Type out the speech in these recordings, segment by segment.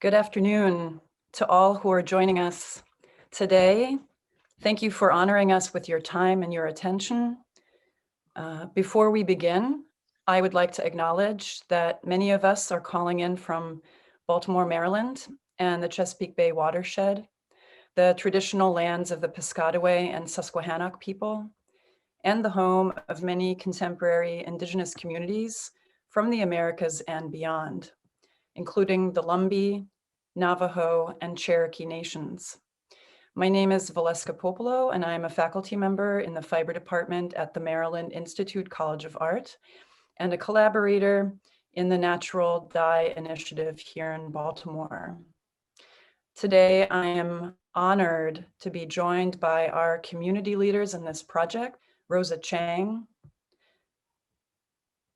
Good afternoon to all who are joining us today. Thank you for honoring us with your time and your attention. Before we begin, I would like to acknowledge that many of us are calling in from Baltimore, Maryland, and the Chesapeake Bay watershed, the traditional lands of the Piscataway and Susquehannock people, and the home of many contemporary Indigenous communities from the Americas and beyond, including the Lumbee, Navajo, and Cherokee nations. My name is Valeska, and I'm a faculty member in the Fiber Department at the Maryland Institute College of Art and a collaborator in the Natural Dye Initiative here in Baltimore. Today, I am honored to be joined by our community leaders in this project, Rosa Chang,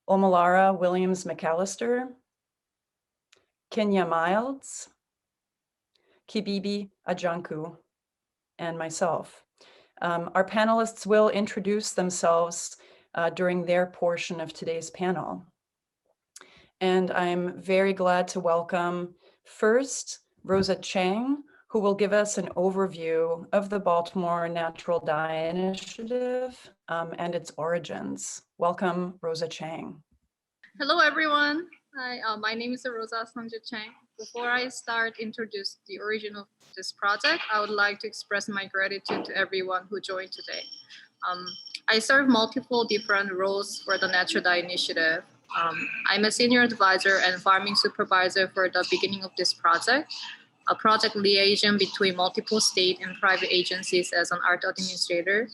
Omolara Williams McCallister, Kenya Miles, Kibibi Ajanku, and myself. Our panelists will introduce themselves during their portion of today's panel. And I'm very glad to welcome first Rosa Chang, who will give us an overview of the Baltimore Natural Dye Initiative and its origins. Welcome, Rosa Chang. Hello, everyone. Hi, my name is Rosa Chang. Before I start introduce the origin of this project, I would like to express my gratitude to everyone who joined today. I serve multiple different roles for the Natural Dye Initiative. I'm a senior advisor and farming supervisor for the beginning of this project, a project liaison between multiple state and private agencies as an art administrator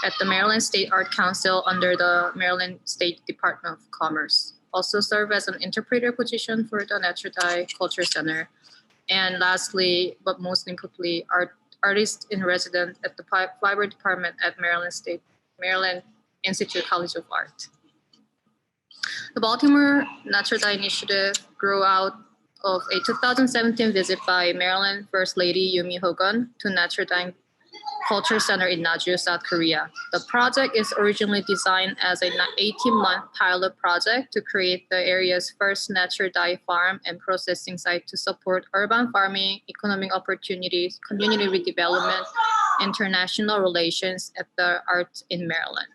at the Maryland State Art Council under the Maryland State Department of Commerce. Also serve as an interpreter position for the Natural Dye Culture Center. And lastly, but most importantly, artist in residence at the Fiber Department at Maryland Institute College of Art. The Baltimore Natural Dye Initiative grew out of a 2017 visit by Maryland First Lady Yumi Hogan to Natural Dye Culture Center in Naju, South Korea. The project is originally designed as an 18-month pilot project to create the area's first natural dye farm and processing site to support urban farming, economic opportunities, community redevelopment, international relations at the arts in Maryland.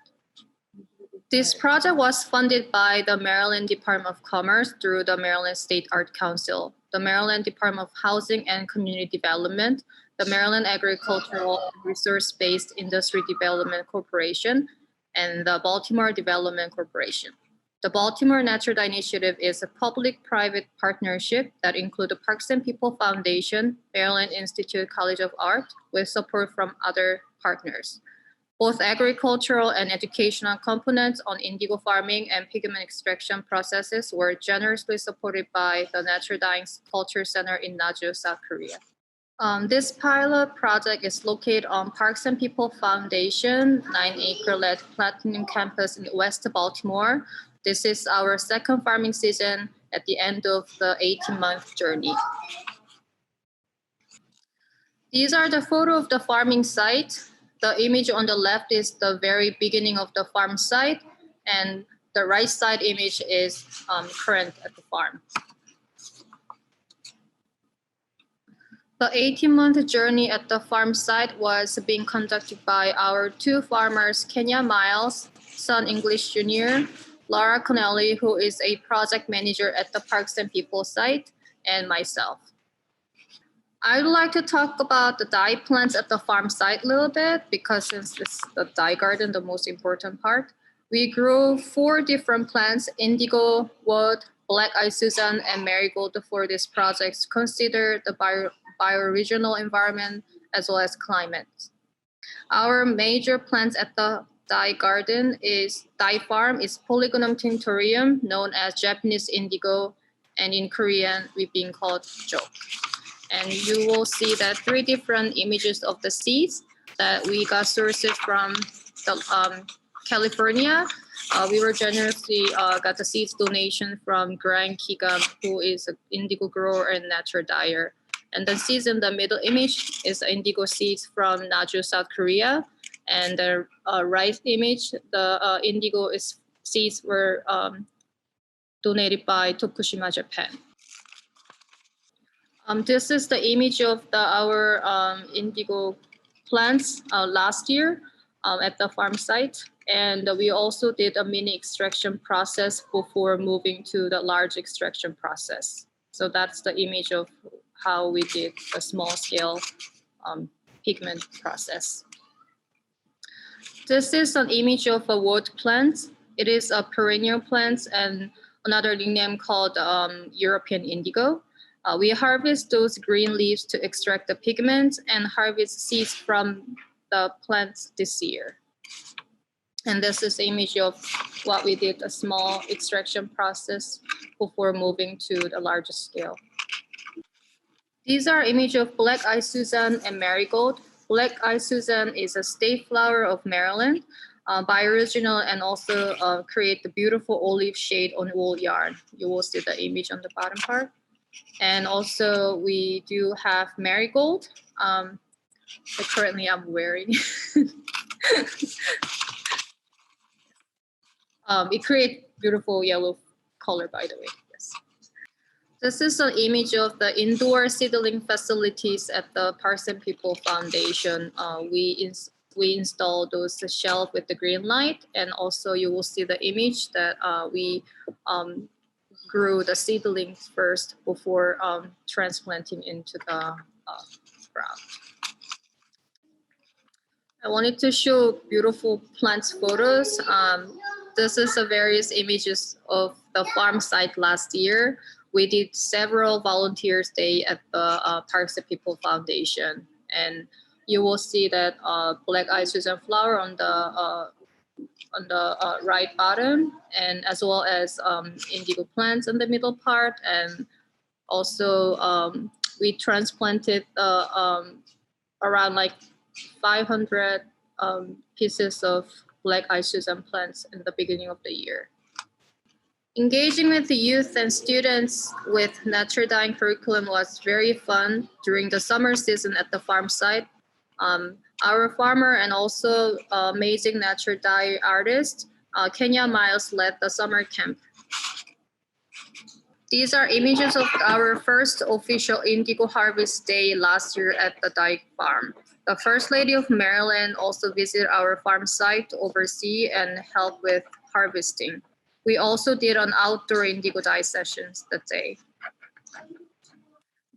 This project was funded by the Maryland Department of Commerce through the Maryland State Art Council, the Maryland Department of Housing and Community Development, the Maryland Agricultural and Resource-Based Industry Development Corporation, and the Baltimore Development Corporation. The Baltimore Natural Dye Initiative is a public-private partnership that includes the Parks and People Foundation, Maryland Institute College of Art, with support from other partners. Both agricultural and educational components on indigo farming and pigment extraction processes were generously supported by the Natural Dye Culture Center in Naju, South Korea. This pilot project is located on Parks and People Foundation 9-acre Platinum Campus in West Baltimore. This is our second farming season at the end of the 18-month journey. These are the photos of the farming site. The image on the left is the very beginning of the farm site, and the right side image is current at the farm. The 18-month journey at the farm site was being conducted by our two farmers, Kenya Miles, son English Jr., Laura Connelly, who is a project manager at the Parks and People site, and myself. I would like to talk about the dye plants at the farm site a little bit because since it's the dye garden, the most important part. We grew 4 different plants, indigo, woad, black-eyed Susan, and marigold for this project to consider the bioregional environment as well as climate. Our major plants at the dye garden dye farm is Polygonum tinctorium, known as Japanese indigo, and in Korean, we've been called jok. And you will see that 3 different images of the seeds that we got sourced from California. We were generously got the seeds donation from Grant Kigam, who is an indigo grower and natural dyer. And the seeds in the middle image is indigo seeds from Naju, South Korea. And the right image, the indigo seeds were donated by Tokushima, Japan. This is the image of our indigo plants last year at the farm site. And we also did a mini extraction process before moving to the large extraction process. So that's the image of how we did a small scale pigment process. This is an image of a woad plant. It is a perennial plant and another nickname called European indigo. We harvest those green leaves to extract the pigment and harvest seeds from the plants this year. And this is the image of what we did, a small extraction process before moving to the largest scale. These are images of black-eyed Susan and marigold. Black-eyed Susan is a state flower of Maryland, bioregional, and also create the beautiful olive shade on wool yarn. You will see the image on the bottom part. And also we do have marigold that currently I'm wearing. It creates beautiful yellow color, by the way. Yes. This is an image of the indoor seedling facilities at the Parson People Foundation. We installed those shelf with the green light, and also you will see the image that we grew the seedlings first before transplanting into the ground. I wanted to show beautiful plants photos. This is the various images of the farm site last year. We did several volunteers day at the Parks and People Foundation, and you will see that black-eyed Susan flower on the right bottom, and as well as indigo plants in the middle part, and also we transplanted around like 500 pieces of black-eyed Susan plants in the beginning of the year. Engaging with the youth and students with nature dyeing curriculum was very fun during the summer season at the farm site. Our farmer and also amazing nature dye artist, Kenya Miles, led the summer camp. These are images of our first official indigo harvest day last year at the dye farm. The First Lady of Maryland also visited our farm site to oversee and help with harvesting. We also did an outdoor indigo dye sessions that day.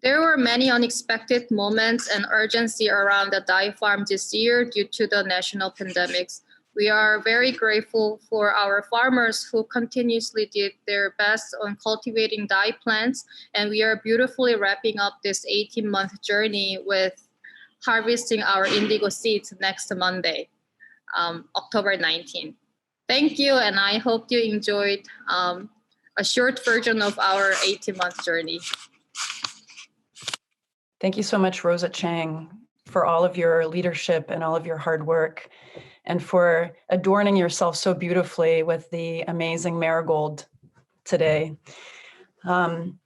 There were many unexpected moments and urgency around the dye farm this year due to the national pandemics. We are very grateful for our farmers who continuously did their best on cultivating dye plants, and we are beautifully wrapping up this 18-month journey with harvesting our indigo seeds next Monday, October 19th. Thank you, and I hope you enjoyed a short version of our 18-month journey. Thank you so much, Rosa Chang, for all of your leadership and all of your hard work, and for adorning yourself so beautifully with the amazing marigold today. Again,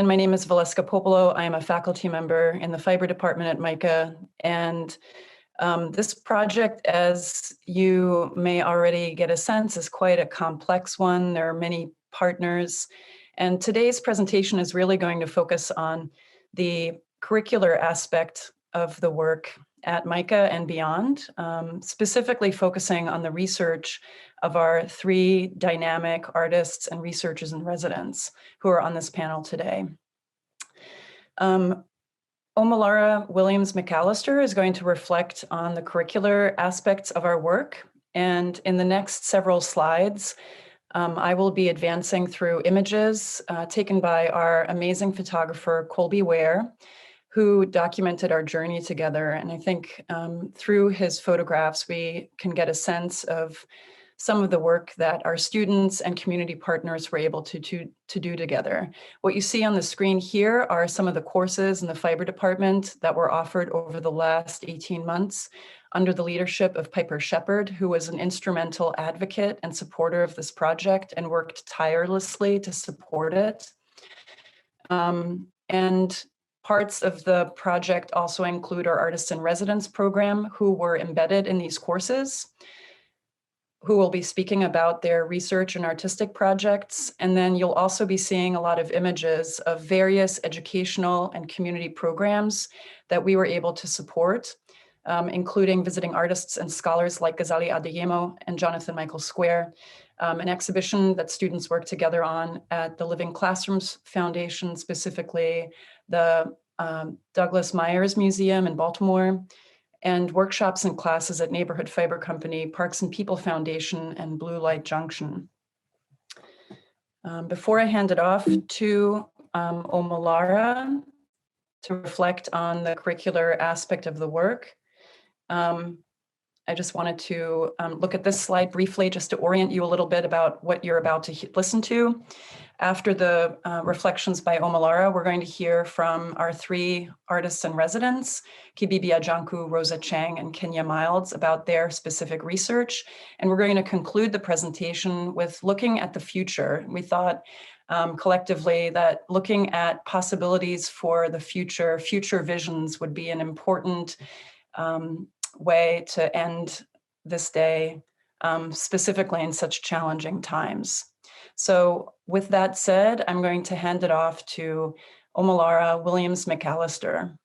my name is Valeska Populoh. I am a faculty member in the fiber department at MICA, and this project, as you may already get a sense, is quite a complex one. There are many partners, and today's presentation is really going to focus on the curricular aspect of the work at MICA and beyond, specifically focusing on the research of our 3 dynamic artists and researchers in residence who are on this panel today. Omolara Williams McCallister is going to reflect on the curricular aspects of our work, and in the next several slides, I will be advancing through images taken by our amazing photographer, Colby Ware, who documented our journey together. And I think through his photographs, we can get a sense of some of the work that our students and community partners were able to do together. What you see on the screen here are some of the courses in the fiber department that were offered over the last 18 months under the leadership of Piper Shepherd, who was an instrumental advocate and supporter of this project and worked tirelessly to support it. And parts of the project also include our Artists in Residence program who were embedded in these courses. who will be speaking about their research and artistic projects. And then you'll also be seeing a lot of images of various educational and community programs that we were able to support, including visiting artists and scholars like Ghazali Adeyemo and Jonathan Michael Square, an exhibition that students work together on at the Living Classrooms Foundation, specifically the Douglas Myers Museum in Baltimore, and workshops and classes at Neighborhood Fiber Company, Parks and People Foundation, and Blue Light Junction. Before I hand it off to Omolara to reflect on the curricular aspect of the work, I just wanted to look at this slide briefly just to orient you a little bit about what you're about to listen to. After the reflections by Omolara, we're going to hear from our 3 artists in residence, Kibibi, Ajanku, Rosa, Chang, and Kenya Milds, about their specific research. And we're going to conclude the presentation with looking at the future. We thought collectively that looking at possibilities for the future visions would be an important way to end this day, specifically in such challenging times. So with that said, I'm going to hand it off to Omolara Williams McCallister.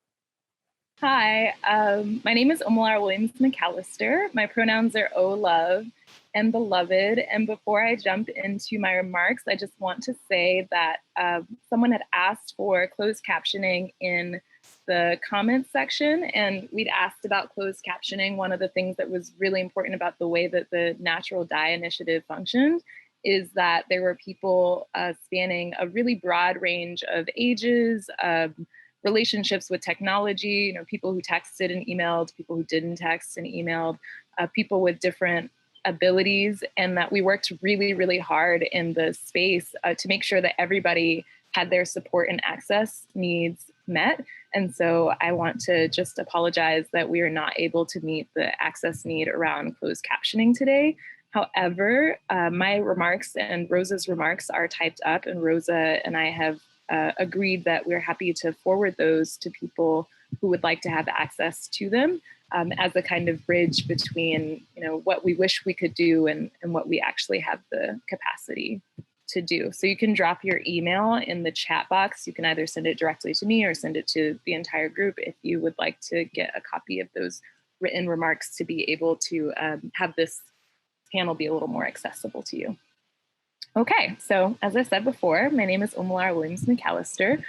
Hi, my name is Omolara Williams McCallister. My pronouns are O, love, and beloved. And before I jump into my remarks, I just want to say that someone had asked for closed captioning in the comments section, and we'd asked about closed captioning. One of the things that was really important about the way that the Natural Dye Initiative functioned is that there were people spanning a really broad range of ages, relationships with technology, people who texted and emailed, people who didn't text and emailed, people with different abilities, and that we worked really, really hard in the space to make sure that everybody had their support and access needs met. And so I want to just apologize that we are not able to meet the access need around closed captioning today. However, my remarks and Rosa's remarks are typed up, and Rosa and I have agreed that we're happy to forward those to people who would like to have access to them as a kind of bridge between what we wish we could do and what we actually have the capacity to do. So you can drop your email in the chat box. You can either send it directly to me or send it to the entire group if you would like to get a copy of those written remarks to be able to have this panel be a little more accessible to you. Okay, so as I said before, my name is Omolara Williams McCallister,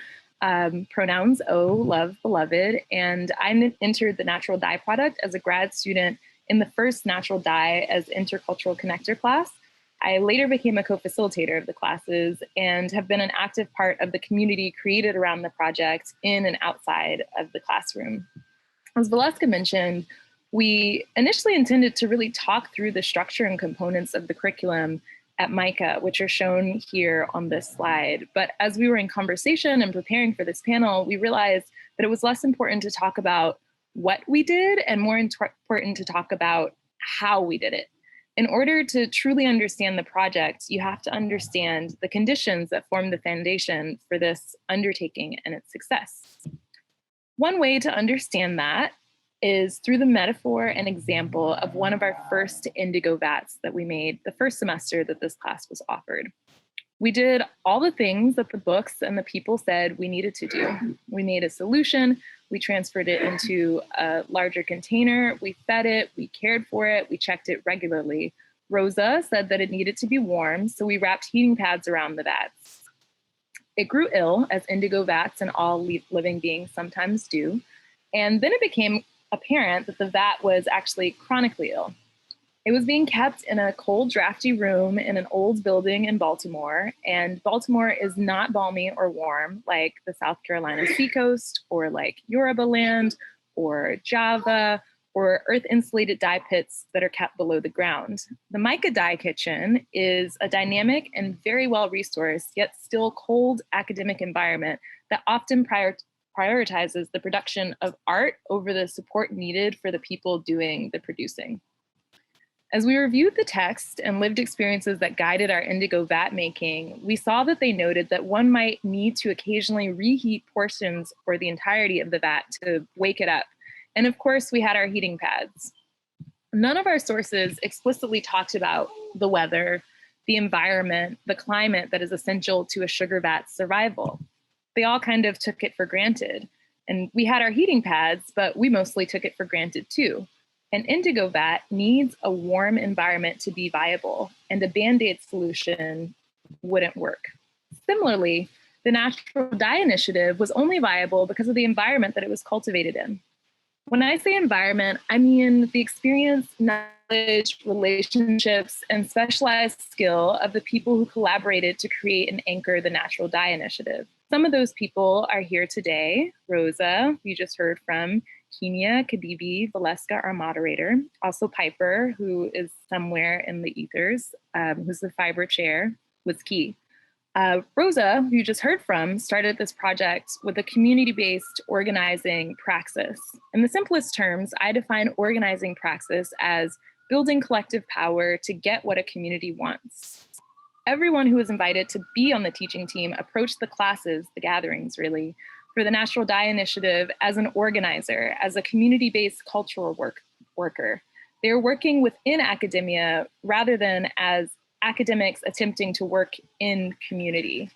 pronouns O, love, beloved, and I entered the Natural Dye product as a grad student in the first Natural Dye as Intercultural Connector class. I later became a co-facilitator of the classes and have been an active part of the community created around the project in and outside of the classroom. As Valeska mentioned, we initially intended to really talk through the structure and components of the curriculum at MICA, which are shown here on this slide. But as we were in conversation and preparing for this panel, we realized that it was less important to talk about what we did and more important to talk about how we did it. In order to truly understand the project, you have to understand the conditions that form the foundation for this undertaking and its success. One way to understand that is through the metaphor and example of one of our first indigo vats that we made the first semester that this class was offered. We did all the things that the books and the people said we needed to do. We made a solution, we transferred it into a larger container, we fed it, we cared for it, we checked it regularly. Rosa said that it needed to be warm, so we wrapped heating pads around the vats. It grew ill, as indigo vats and all living beings sometimes do, and then it became apparent that the vat was actually chronically ill. It was being kept in a cold, drafty room in an old building in Baltimore, and Baltimore is not balmy or warm like the South Carolina seacoast or like Yoruba land or Java or earth-insulated dye pits that are kept below the ground. The MICA Dye Kitchen is a dynamic and very well-resourced, yet still cold academic environment that often prioritizes the production of art over the support needed for the people doing the producing. As we reviewed the text and lived experiences that guided our indigo vat making, we saw that they noted that one might need to occasionally reheat portions or the entirety of the vat to wake it up. And of course, we had our heating pads. None of our sources explicitly talked about the weather, the environment, the climate that is essential to a sugar vat's survival. They all kind of took it for granted. And we had our heating pads, but we mostly took it for granted too. An indigo vat needs a warm environment to be viable, and a Band-Aid solution wouldn't work. Similarly, the Natural Dye Initiative was only viable because of the environment that it was cultivated in. When I say environment, I mean the experience, knowledge, relationships, and specialized skill of the people who collaborated to create and anchor the Natural Dye Initiative. Some of those people are here today. Rosa, you just heard from, Kenya, Kibibi, Valeska, our moderator. Also Piper, who is somewhere in the ethers, who's the fiber chair, was key. Rosa, who you just heard from, started this project with a community-based organizing praxis. In the simplest terms, I define organizing praxis as building collective power to get what a community wants. Everyone who was invited to be on the teaching team approached the classes, the gatherings really, for the Natural Dye Initiative as an organizer, as a community-based cultural worker. They were working within academia rather than as academics attempting to work in community.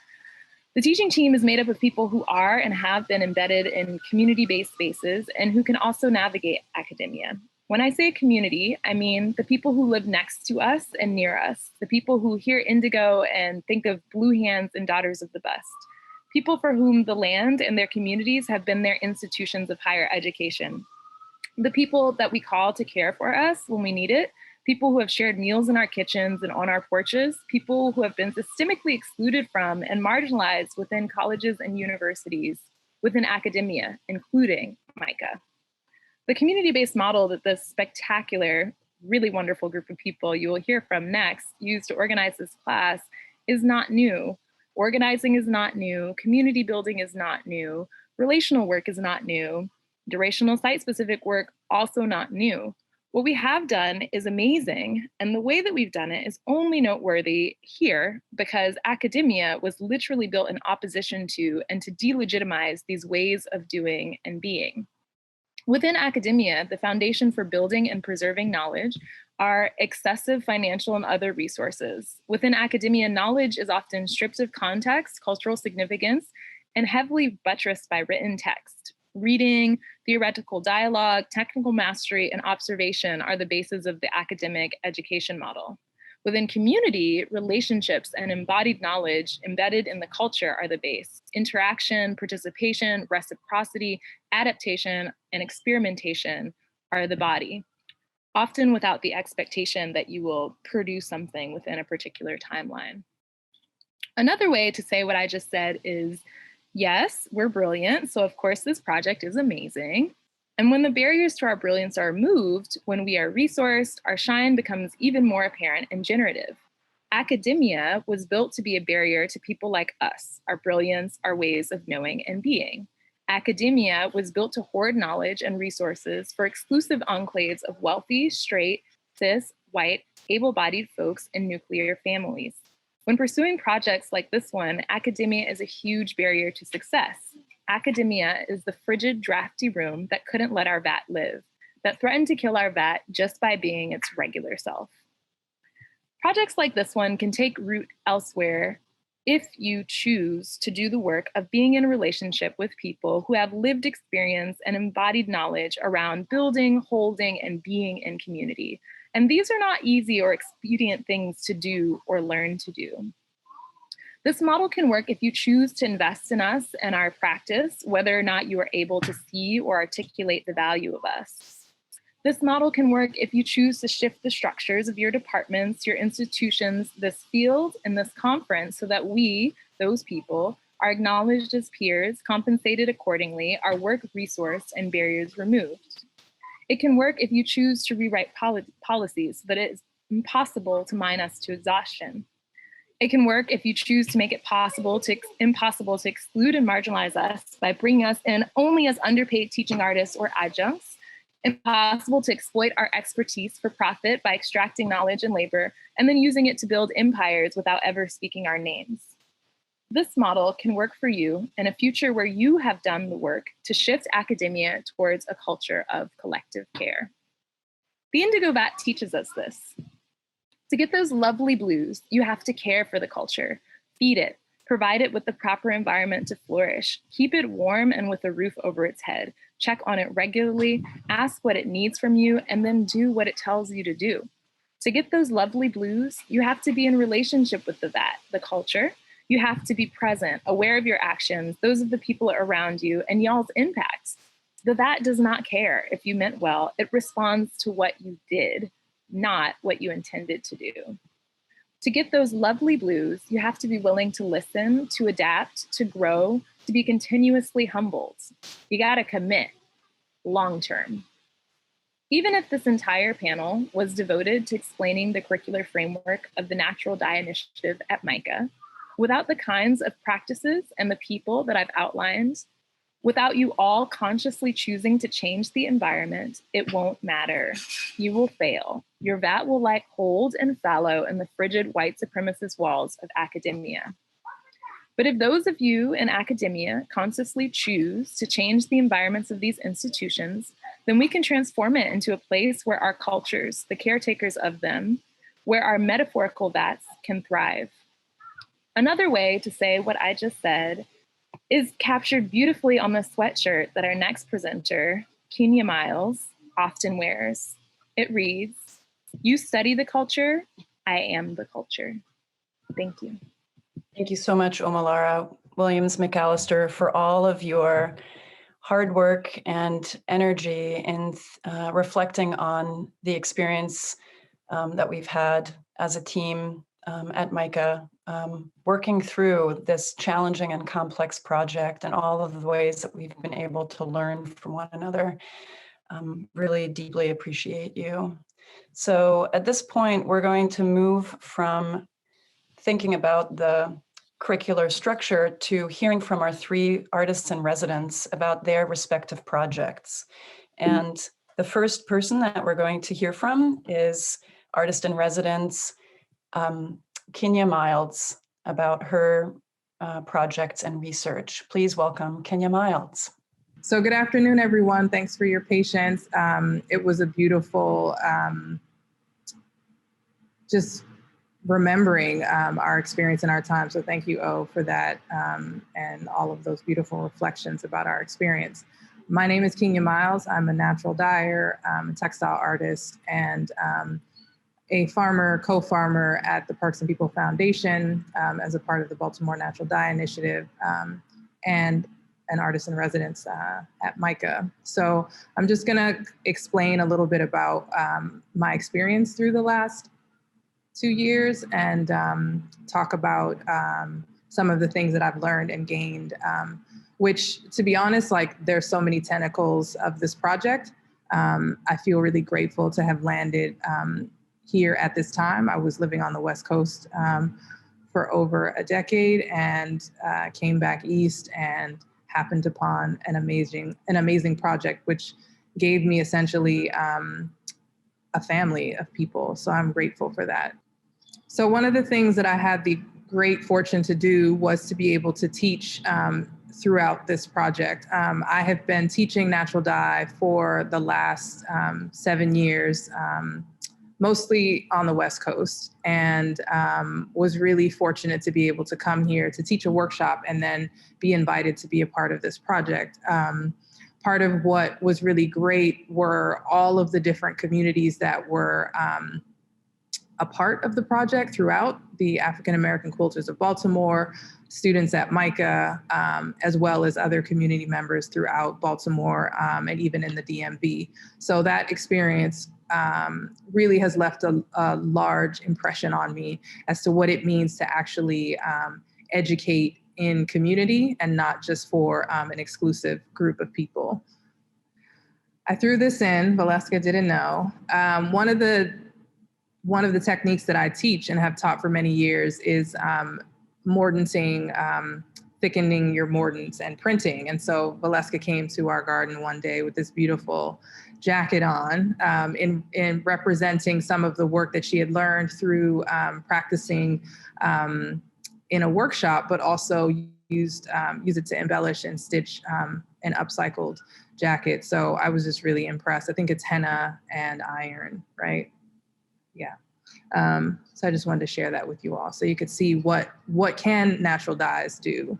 The teaching team is made up of people who are and have been embedded in community-based spaces and who can also navigate academia. When I say community, I mean the people who live next to us and near us, the people who hear Indigo and think of Blue Hands and Daughters of the Best, people for whom the land and their communities have been their institutions of higher education, the people that we call to care for us when we need it, people who have shared meals in our kitchens and on our porches, people who have been systemically excluded from and marginalized within colleges and universities, within academia, including Micah. The community-based model that this spectacular, really wonderful group of people you will hear from next used to organize this class is not new. Organizing is not new, community building is not new, relational work is not new, durational site-specific work also not new. What we have done is amazing, and the way that we've done it is only noteworthy here because academia was literally built in opposition to and to delegitimize these ways of doing and being. Within academia, the foundation for building and preserving knowledge are excessive financial and other resources. Within academia, knowledge is often stripped of context, cultural significance, and heavily buttressed by written text. Reading, theoretical dialogue, technical mastery, and observation are the bases of the academic education model. Within community, relationships and embodied knowledge embedded in the culture are the base. Interaction, participation, reciprocity, adaptation, and experimentation are the body, often without the expectation that you will produce something within a particular timeline. Another way to say what I just said is, yes, we're brilliant, so of course this project is amazing. And when the barriers to our brilliance are removed, when we are resourced, our shine becomes even more apparent and generative. Academia was built to be a barrier to people like us, our brilliance, our ways of knowing and being. Academia was built to hoard knowledge and resources for exclusive enclaves of wealthy, straight, cis, white, able-bodied folks and nuclear families. When pursuing projects like this one, academia is a huge barrier to success. Academia is the frigid, drafty room that couldn't let our vat live, that threatened to kill our vat just by being its regular self. Projects like this one can take root elsewhere if you choose to do the work of being in a relationship with people who have lived experience and embodied knowledge around building, holding, and being in community. And these are not easy or expedient things to do or learn to do. This model can work if you choose to invest in us and our practice, whether or not you are able to see or articulate the value of us. This model can work if you choose to shift the structures of your departments, your institutions, this field, and this conference so that we, those people, are acknowledged as peers, compensated accordingly, our work resourced, and barriers removed. It can work if you choose to rewrite policies so that it is impossible to mine us to exhaustion. It can work if you choose to make it impossible to exclude and marginalize us by bringing us in only as underpaid teaching artists or adjuncts, impossible to exploit our expertise for profit by extracting knowledge and labor, and then using it to build empires without ever speaking our names. This model can work for you in a future where you have done the work to shift academia towards a culture of collective care. The indigo vat teaches us this. To get those lovely blues, you have to care for the culture, feed it, provide it with the proper environment to flourish, keep it warm and with a roof over its head, check on it regularly, ask what it needs from you, and then do what it tells you to do. To get those lovely blues, you have to be in relationship with the vat, the culture. You have to be present, aware of your actions, those of the people around you, and y'all's impacts. The vat does not care if you meant well. It responds to what you did, not what you intended to do. To get those lovely blues, you have to be willing to listen, to adapt, to grow, to be continuously humbled. You gotta commit long-term. Even if this entire panel was devoted to explaining the curricular framework of the Natural Dye Initiative at MICA, without the kinds of practices and the people that I've outlined, without you all consciously choosing to change the environment, it won't matter. You will fail. Your vat will lie cold and fallow in the frigid white supremacist walls of academia. But if those of you in academia consciously choose to change the environments of these institutions, then we can transform it into a place where our cultures, the caretakers of them, where our metaphorical vats can thrive. Another way to say what I just said is captured beautifully on the sweatshirt that our next presenter, Kenya Miles, often wears. It reads, "You study the culture, I am the culture." Thank you. Thank you so much, Omolara Williams McCallister, for all of your hard work and energy in reflecting on the experience that we've had as a team at MICA, working through this challenging and complex project and all of the ways that we've been able to learn from one another. Really deeply appreciate you. So at this point, we're going to move from thinking about the curricular structure to hearing from our three artists in residence about their respective projects. And the first person that we're going to hear from is artist in residence, Kenya Miles, about her projects and research. Please welcome Kenya Miles. So good afternoon, everyone. Thanks for your patience. It was a beautiful, just remembering our experience and our time. So thank you, O, for that and all of those beautiful reflections about our experience. My name is Kenya Miles. I'm a natural dyer, a textile artist, and a farmer, co-farmer at the Parks and People Foundation as a part of the Baltimore Natural Dye Initiative, and an artist in residence at MICA. So I'm just gonna explain a little bit about my experience through the last 2 years and talk about some of the things that I've learned and gained, which, to be honest, like, there's so many tentacles of this project. I feel really grateful to have landed here at this time. I was living on the West Coast for over a decade and came back east and happened upon an amazing project, which gave me essentially a family of people. So I'm grateful for that. So one of the things that I had the great fortune to do was to be able to teach throughout this project. I have been teaching natural dye for the last 7 years, mostly on the West Coast, and was really fortunate to be able to come here to teach a workshop and then be invited to be a part of this project. Part of what was really great were all of the different communities that were a part of the project throughout, the African American quilters of Baltimore, students at MICA, as well as other community members throughout Baltimore and even in the DMV. So that experience really has left a large impression on me as to what it means to actually educate in community and not just for an exclusive group of people. I threw this in, Valeska didn't know. One of the techniques that I teach and have taught for many years is mordanting, thickening your mordants and printing. And so Valeska came to our garden one day with this beautiful jacket on in representing some of the work that she had learned through practicing in a workshop, but also use it to embellish and stitch an upcycled jacket. So I was just really impressed. I think it's henna and iron, right? Yeah. So I just wanted to share that with you all, so you could see what can natural dyes do,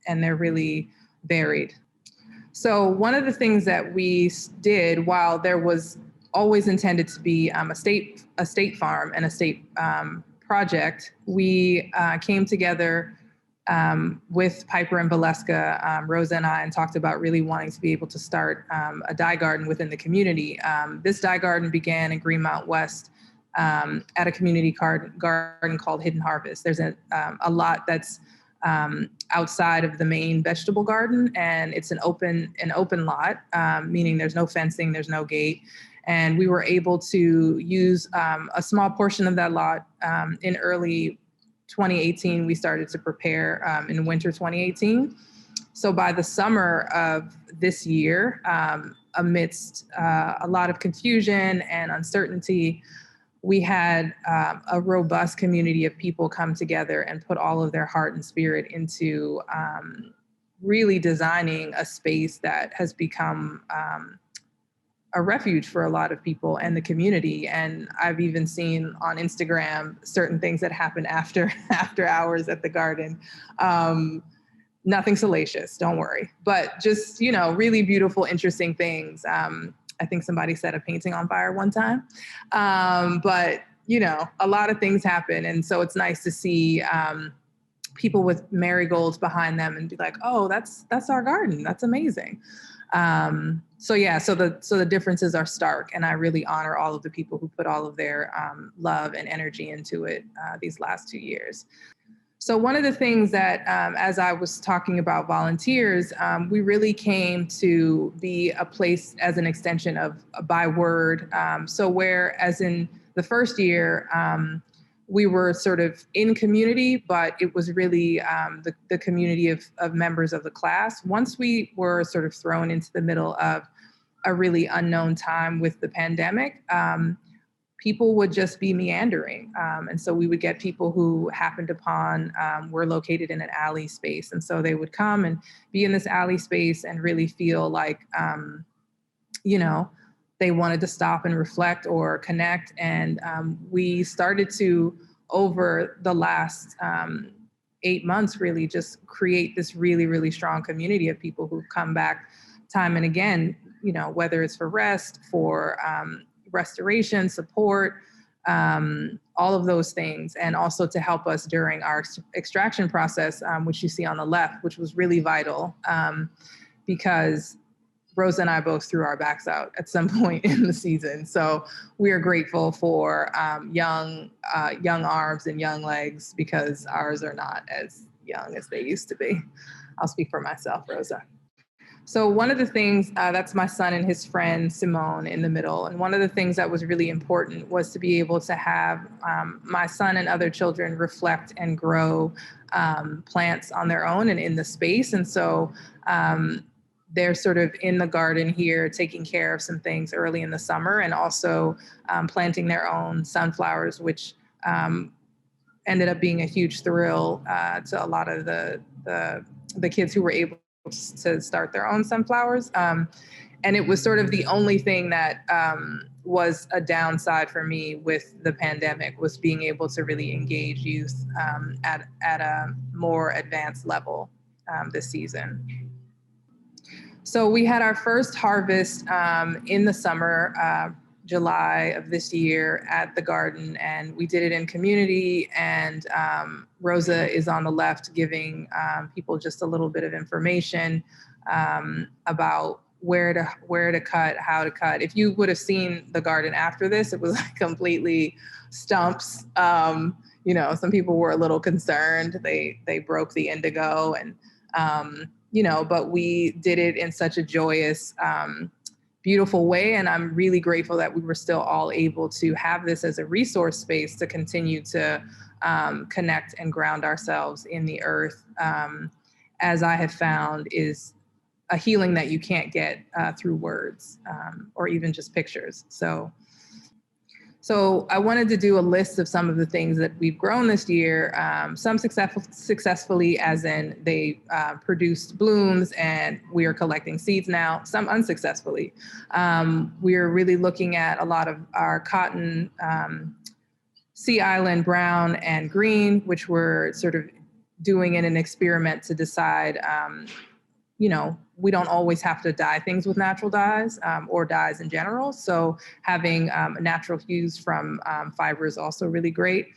and they're really varied. So one of the things that we did, while there was always intended to be a state farm and a state project, we came together with Piper and Valeska, Rosa and I, and talked about really wanting to be able to start a dye garden within the community. This dye garden began in Greenmount West at a community garden called Hidden Harvest. There's a lot that's outside of the main vegetable garden, and it's an open lot, meaning there's no fencing, there's no gate. And we were able to use a small portion of that lot in early 2018. We started to prepare in winter 2018. So by the summer of this year, amidst a lot of confusion and uncertainty, we had a robust community of people come together and put all of their heart and spirit into really designing a space that has become a refuge for a lot of people and the community. And I've even seen on Instagram certain things that happen after hours at the garden. Nothing salacious, don't worry, but just, really beautiful, interesting things. I think somebody set a painting on fire one time. But, a lot of things happen. And so it's nice to see people with marigolds behind them and be like, oh, that's our garden. That's amazing. So the differences are stark. And I really honor all of the people who put all of their love and energy into it these last 2 years. So one of the things that, as I was talking about volunteers, we really came to be a place as an extension of by word. So whereas in the first year, we were sort of in community, but it was really the community of members of the class. Once we were sort of thrown into the middle of a really unknown time with the pandemic, people would just be meandering. And so we would get people who happened upon, were located in an alley space. And so they would come and be in this alley space and really feel like, they wanted to stop and reflect or connect. And we started to, over the last 8 months, really just create this really, really strong community of people who've come back time and again, whether it's for rest, for restoration, support, all of those things, and also to help us during our extraction process, which you see on the left, which was really vital because Rosa and I both threw our backs out at some point in the season. So we are grateful for young arms and young legs, because ours are not as young as they used to be. I'll speak for myself, Rosa. So one of the things, that's my son and his friend, Simone, in the middle. And one of the things that was really important was to be able to have my son and other children reflect and grow plants on their own and in the space. And so they're sort of in the garden here, taking care of some things early in the summer, and also planting their own sunflowers, which ended up being a huge thrill to a lot of the kids who were able to start their own sunflowers. And it was sort of the only thing that was a downside for me with the pandemic, was being able to really engage youth at a more advanced level this season. So we had our first harvest in the summer, July of this year at the garden, and we did it in community. And Rosa is on the left giving people just a little bit of information about where to cut, how to cut. If you would have seen the garden after this, it was like completely stumps. Some people were a little concerned. They broke the indigo, and but we did it in such a joyous, beautiful way. And I'm really grateful that we were still all able to have this as a resource space to continue to connect and ground ourselves in the earth, as I have found is a healing that you can't get through words or even just pictures. So So I wanted to do a list of some of the things that we've grown this year, some successfully, as in they produced blooms and we are collecting seeds now, some unsuccessfully. We are really looking at a lot of our cotton, Sea Island brown and green, which we're sort of doing in an experiment to decide, you know, we don't always have to dye things with natural dyes or dyes in general. So having natural hues from fiber is also really great.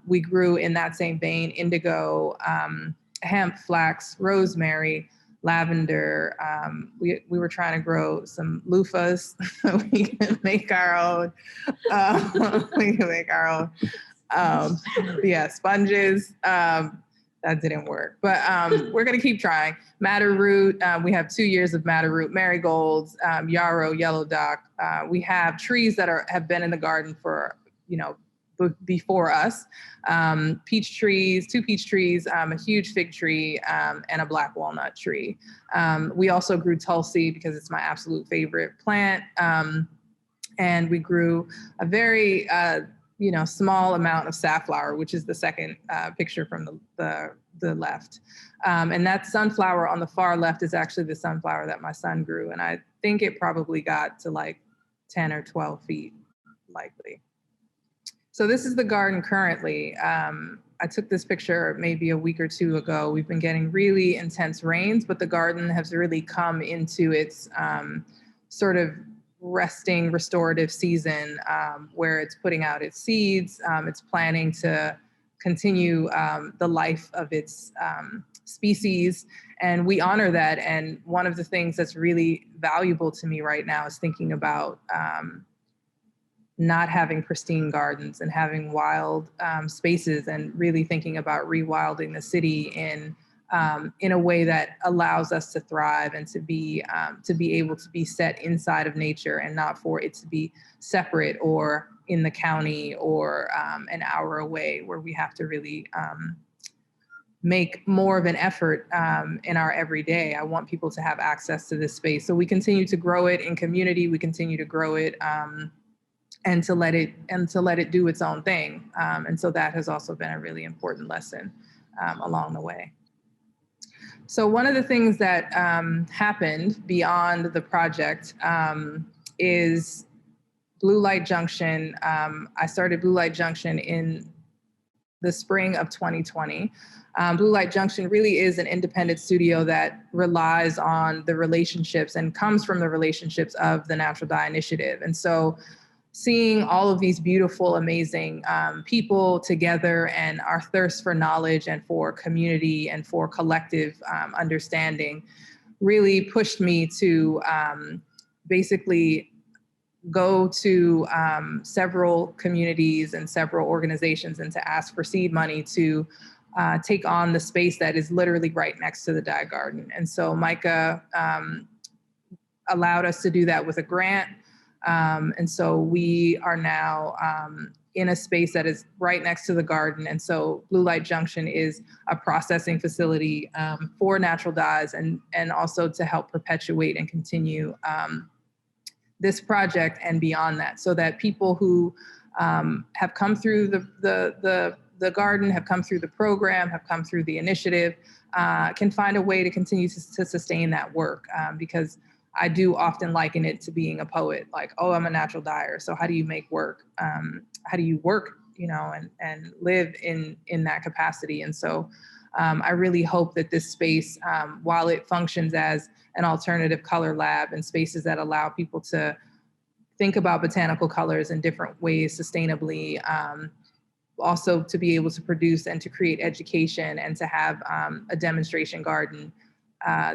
We grew in that same vein, indigo, hemp, flax, rosemary, lavender. We were trying to grow some loofahs so we can make our own. Yeah, sponges. That didn't work, but we're gonna keep trying. Madder root, we have 2 years of madder root, marigolds, yarrow, yellow dock. We have trees that have been in the garden for, you know, before us. Peach trees, 2 peach trees, a huge fig tree, and a black walnut tree. We also grew tulsi because it's my absolute favorite plant. And we grew a very, you know, small amount of safflower, which is the second picture from the left. And that sunflower on the far left is actually the sunflower that my son grew. And I think it probably got to like 10 or 12 feet, likely. So this is the garden currently. I took this picture maybe a week or 2 ago. We've been getting really intense rains, but the garden has really come into its sort of resting restorative season where it's putting out its seeds, it's planning to continue the life of its species, and we honor that. And one of the things that's really valuable to me right now is thinking about not having pristine gardens and having wild spaces, and really thinking about rewilding the city in a way that allows us to thrive and to be able to be set inside of nature and not for it to be separate or in the county or an hour away, where we have to really make more of an effort in our everyday. I want people to have access to this space. So we continue to grow it in community. We continue to grow it and to let it do its own thing. And so that has also been a really important lesson along the way. So one of the things that happened beyond the project is Blue Light Junction. I started Blue Light Junction in the spring of 2020. Blue Light Junction really is an independent studio that relies on the relationships and comes from the relationships of the Natural Dye Initiative. And so seeing all of these beautiful, amazing people together, and our thirst for knowledge and for community and for collective understanding really pushed me to basically go to several communities and several organizations and to ask for seed money to take on the space that is literally right next to the dye garden. And so Micah allowed us to do that with a grant. And so we are now in a space that is right next to the garden. And so Blue Light Junction is a processing facility for natural dyes, and also to help perpetuate and continue this project and beyond that, so that people who have come through the garden, have come through the program, have come through the initiative, can find a way to continue to sustain that work. Because I do often liken it to being a poet, like, oh, I'm a natural dyer. So how do you make work? How do you work, you know, and live in that capacity? And so I really hope that this space, while it functions as an alternative color lab and spaces that allow people to think about botanical colors in different ways sustainably, also to be able to produce and to create education and to have a demonstration garden.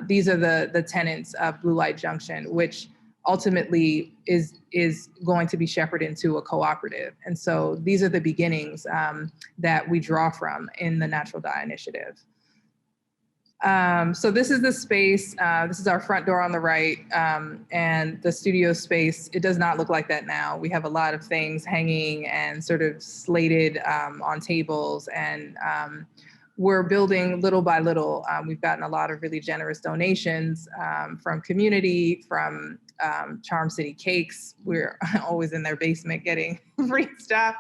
These are the tenets of Blue Light Junction, which ultimately is going to be shepherded into a cooperative. And so these are the beginnings that we draw from in the Natural Dye Initiative. So this is the space. This is our front door on the right, and the studio space. It does not look like that now. We have a lot of things hanging and sort of slated on tables, and we're building little by little. We've gotten a lot of really generous donations from community, from Charm City Cakes. We're always in their basement getting free stuff.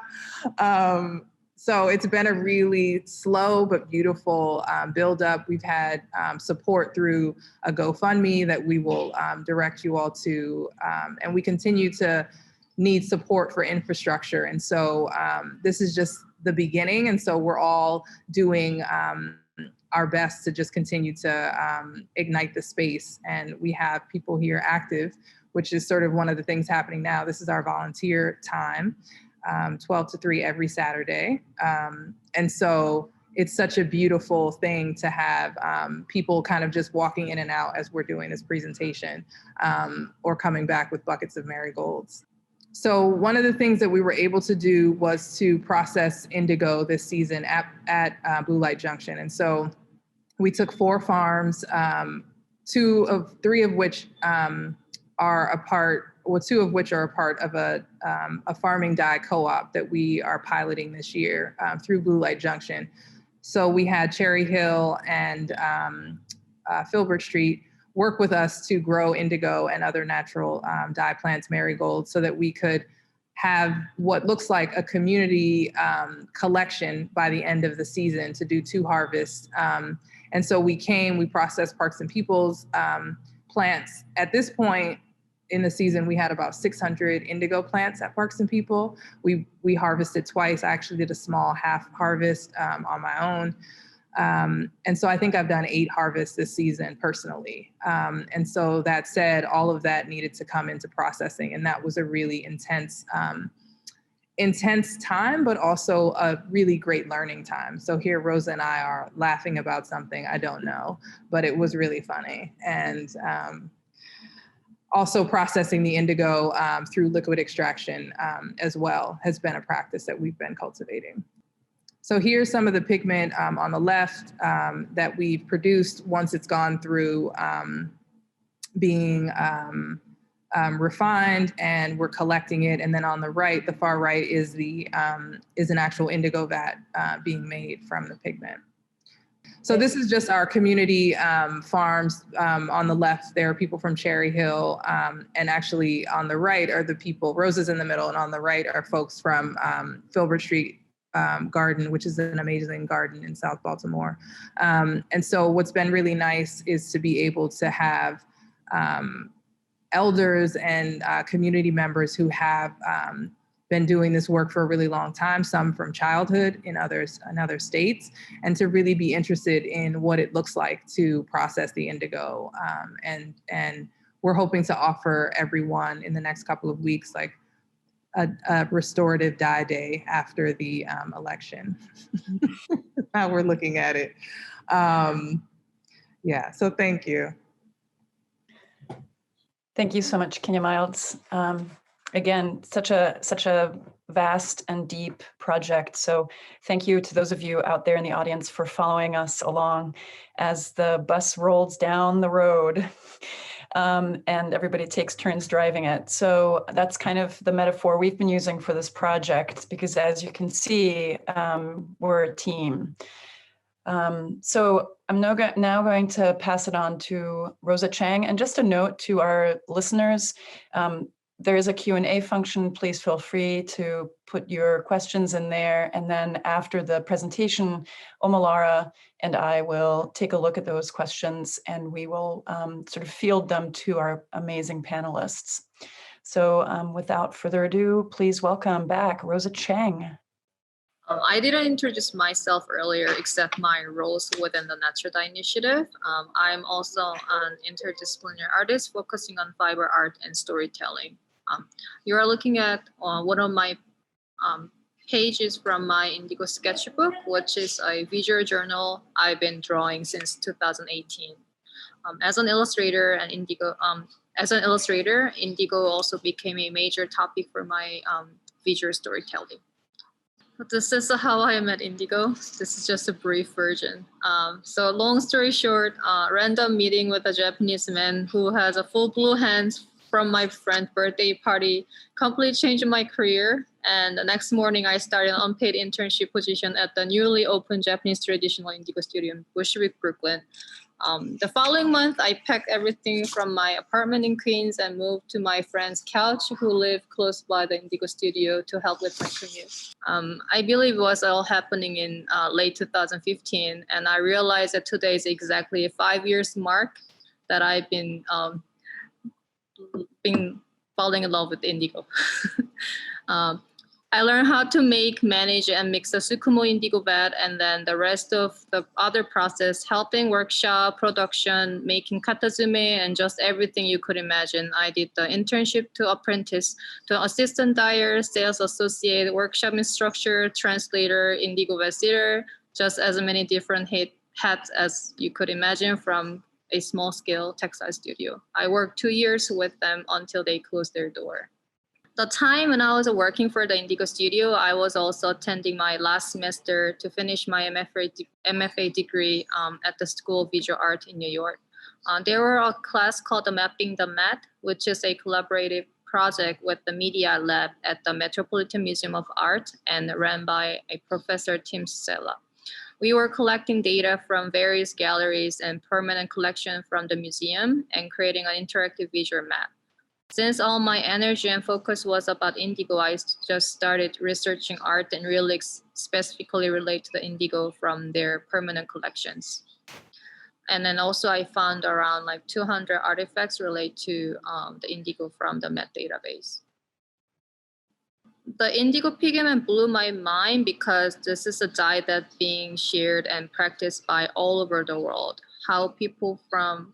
So it's been a really slow but beautiful build up. We've had support through a GoFundMe that we will direct you all to, and we continue to need support for infrastructure. And so this is just the beginning. And so we're all doing our best to just continue to ignite the space. And we have people here active, which is sort of one of the things happening now. This is our volunteer time. 12 to 3 every Saturday. And so it's such a beautiful thing to have people kind of just walking in and out as we're doing this presentation, or coming back with buckets of marigolds. So one of the things that we were able to do was to process indigo this season at Blue Light Junction. And so we took 4 farms, 2 of which are a part of a farming dye co-op that we are piloting this year through Blue Light Junction. So we had Cherry Hill and Filbert Street work with us to grow indigo and other natural dye plants, marigolds, so that we could have what looks like a community collection by the end of the season to do 2 harvests. And so we processed Parks and People's plants. At this point in the season, we had about 600 indigo plants at Parks and People. We harvested twice. I actually did a small half harvest on my own. And so I think I've done 8 harvests this season personally. And so that said, all of that needed to come into processing. And that was a really intense time, but also a really great learning time. So here Rosa and I are laughing about something I don't know, but it was really funny. And also processing the indigo through liquid extraction as well has been a practice that we've been cultivating. So here's some of the pigment on the left that we've produced once it's gone through being refined, and we're collecting it. And then on the right, the far right, is an actual indigo vat being made from the pigment. So this is just our community farms. On the left, there are people from Cherry Hill, and actually on the right are the people, Rosa's in the middle, and on the right are folks from Filbert Street Garden, which is an amazing garden in South Baltimore. And so what's been really nice is to be able to have elders and community members who have been doing this work for a really long time, some from childhood in other states, and to really be interested in what it looks like to process the indigo. And we're hoping to offer everyone in the next couple of weeks, like a restorative dye day after the election. How we're looking at it. Yeah, so thank you. Thank you so much, Kenya Miles. Again, such a vast and deep project. So thank you to those of you out there in the audience for following us along as the bus rolls down the road and everybody takes turns driving it. So that's kind of the metaphor we've been using for this project, because as you can see, we're a team. So I'm now going to pass it on to Rosa Chang. And just a note to our listeners, there is a Q&A function. Please feel free to put your questions in there. And then after the presentation, Omolara and I will take a look at those questions, and we will sort of field them to our amazing panelists. So without further ado, please welcome back Rosa Chang. I didn't introduce myself earlier, except my roles within the Natural Dye Initiative. I'm also an interdisciplinary artist focusing on fiber art and storytelling. You are looking at one of my pages from my Indigo sketchbook, which is a visual journal I've been drawing since 2018. As an illustrator, Indigo also became a major topic for my visual storytelling. But this is how I met Indigo. This is just a brief version. So long story short, random meeting with a Japanese man who has a full blue hand from my friend's birthday party completely changed my career. And the next morning, I started an unpaid internship position at the newly opened Japanese traditional Indigo studio in Bushwick, Brooklyn. The following month, I packed everything from my apartment in Queens and moved to my friend's couch who lived close by the Indigo studio to help with my commute. I believe it was all happening in late 2015, and I realized that today is exactly a 5 years mark that I've been falling in love with Indigo. I learned how to make, manage, and mix the Tsukumo indigo vat, and then the rest of the other process, helping workshop, production, making katazume, and just everything you could imagine. I did the internship to apprentice, to assistant dyer, sales associate, workshop instructor, translator, indigo vat sitter, just as many different hats as you could imagine from a small-scale textile studio. I worked 2 years with them until they closed their door. The time when I was working for the Indigo studio, I was also attending my last semester to finish my MFA degree at the School of Visual Art in New York. There were a class called the Mapping the Mat, which is a collaborative project with the Media Lab at the Metropolitan Museum of Art and ran by a Professor Tim Sella. We were collecting data from various galleries and permanent collection from the museum and creating an interactive visual map. Since all my energy and focus was about indigo, I just started researching art and relics specifically related to the indigo from their permanent collections. And then also I found around like 200 artifacts related to the indigo from the Met database. The indigo pigment blew my mind because this is a dye that's being shared and practiced by all over the world. How people from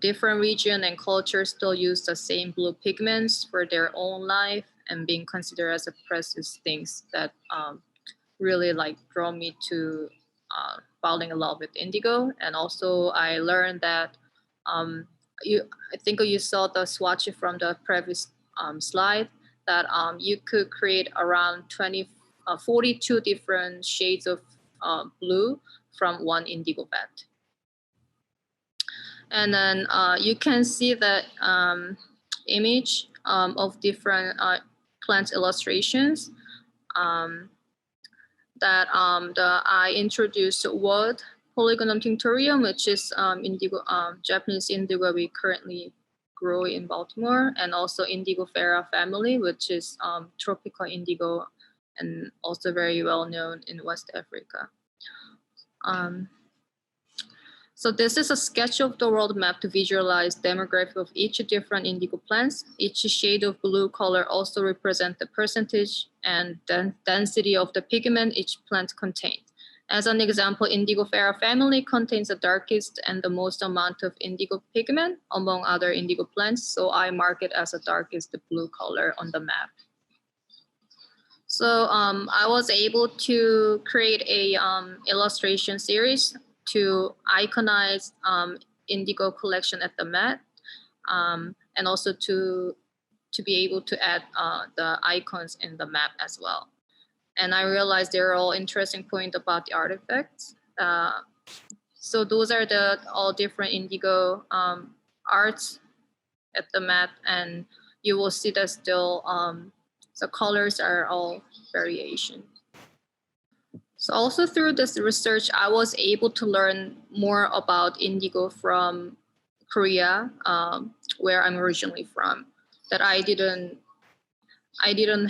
different region and cultures still use the same blue pigments for their own life and being considered as a precious things that really like draw me to falling in love with indigo. And also I learned that I think you saw the swatch from the previous slide that you could create around 42 different shades of blue from one indigo vat. And then you can see the image of different plant illustrations that I introduced Woad Polygonum tinctorium, which is indigo, Japanese indigo we currently grow in Baltimore, and also Indigofera family, which is tropical indigo and also very well known in West Africa. So this is a sketch of the world map to visualize demographic of each different indigo plants. Each shade of blue color also represents the percentage and density of the pigment each plant contains. As an example, Indigofera family contains the darkest and the most amount of indigo pigment among other indigo plants, so I mark it as the darkest blue color on the map. So I was able to create a illustration series to iconize indigo collection at the Met, and also to be able to add the icons in the map as well. And I realized there are all interesting points about the artifacts. So those are all different indigo arts at the map, and you will see that still the colors are all variation. So also through this research, I was able to learn more about indigo from Korea, where I'm originally from, that I didn't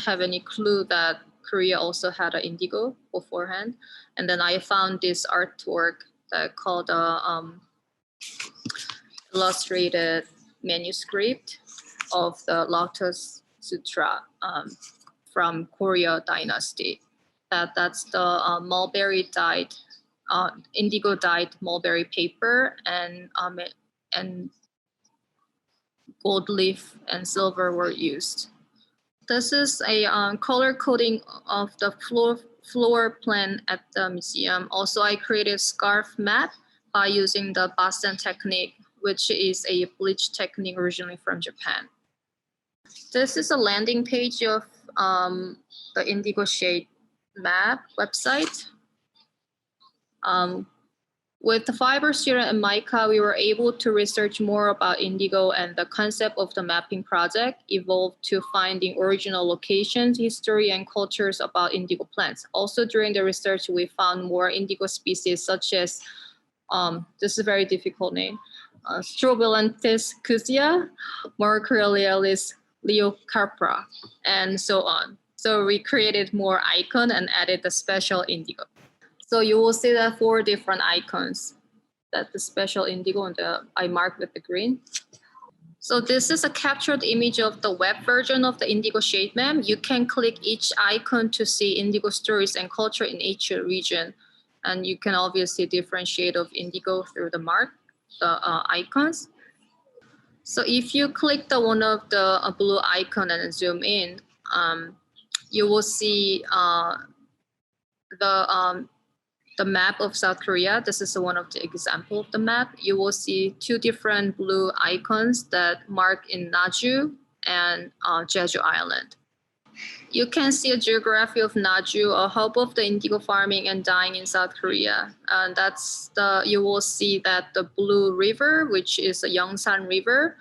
have any clue that Korea also had an indigo beforehand. And then I found this artwork that called illustrated manuscript of the Lotus Sutra from Koryo Dynasty. That's the mulberry dyed, indigo dyed mulberry paper, and gold leaf and silver were used. This is a color coding of the floor plan at the museum. Also, I created a scarf map by using the Basen technique, which is a bleach technique originally from Japan. This is a landing page of the indigo shade map website. With the fiber student and Micah, we were able to research more about indigo, and the concept of the mapping project evolved to finding original locations, history, and cultures about indigo plants. Also during the research, we found more indigo species such as This is a very difficult name. Strobilanthus cusia, Mercurialis leocarpra, and so on. So we created more icon and added the special indigo. So you will see that 4 different icons. That the special indigo and I marked with the green. So this is a captured image of the web version of the indigo shade map. You can click each icon to see indigo stories and culture in each region. And you can obviously differentiate of indigo through the icons. So if you click the one of the blue icon and zoom in, you will see the map of South Korea. This is one of the example of the map. You will see 2 different blue icons that mark in Naju and Jeju Island. You can see a geography of Naju, a hub of the indigo farming and dyeing in South Korea. And you will see that the Blue River, which is a Yongsan River,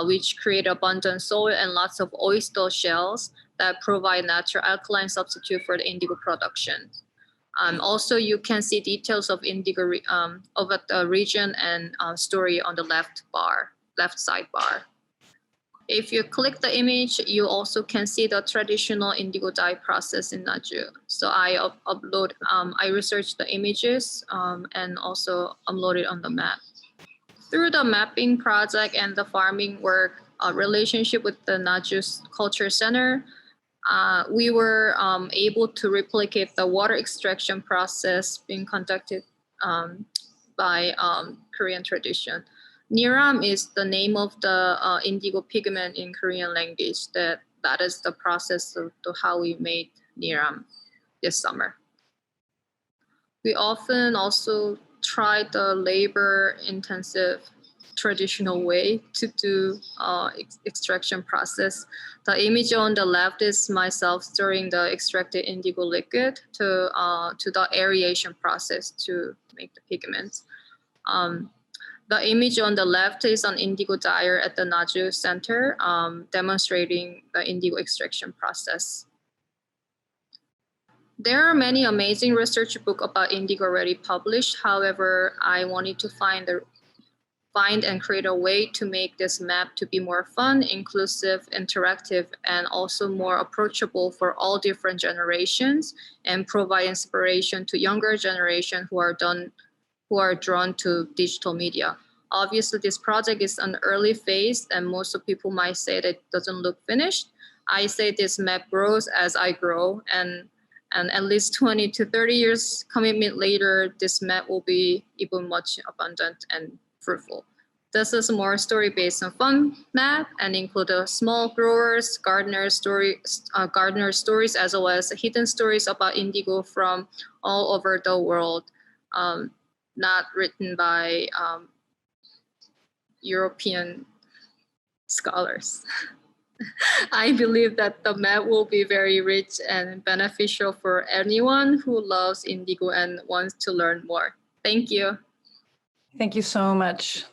which create abundant soil and lots of oyster shells that provide natural alkaline substitute for the indigo production. Also, you can see details of indigo of the region and story on the left sidebar. If you click the image, you also can see the traditional indigo dye process in Naju. So I researched the images and also uploaded on the map. Through the mapping project and the farming work relationship with the Naju Culture Center, we were able to replicate the water extraction process being conducted by Korean tradition. Niram is the name of the indigo pigment in Korean language. That is the process of how we made Niram this summer. We often also try the labor-intensive traditional way to do extraction process. The image on the left is myself stirring the extracted indigo liquid to the aeration process to make the pigments. The image on the left is an indigo dyer at the Naju Center, demonstrating the indigo extraction process. There are many amazing research books about indigo already published. However, I wanted to find and create a way to make this map to be more fun, inclusive, interactive, and also more approachable for all different generations, and provide inspiration to younger generation who are drawn to digital media. Obviously, this project is an early phase, and most of people might say that it doesn't look finished. I say this map grows as I grow, and at least 20 to 30 years commitment later, this map will be even much abundant and fruitful. This is more story-based and fun map and include small growers, gardener stories, as well as hidden stories about indigo from all over the world, not written by European scholars. I believe that the map will be very rich and beneficial for anyone who loves indigo and wants to learn more. Thank you. Thank you so much,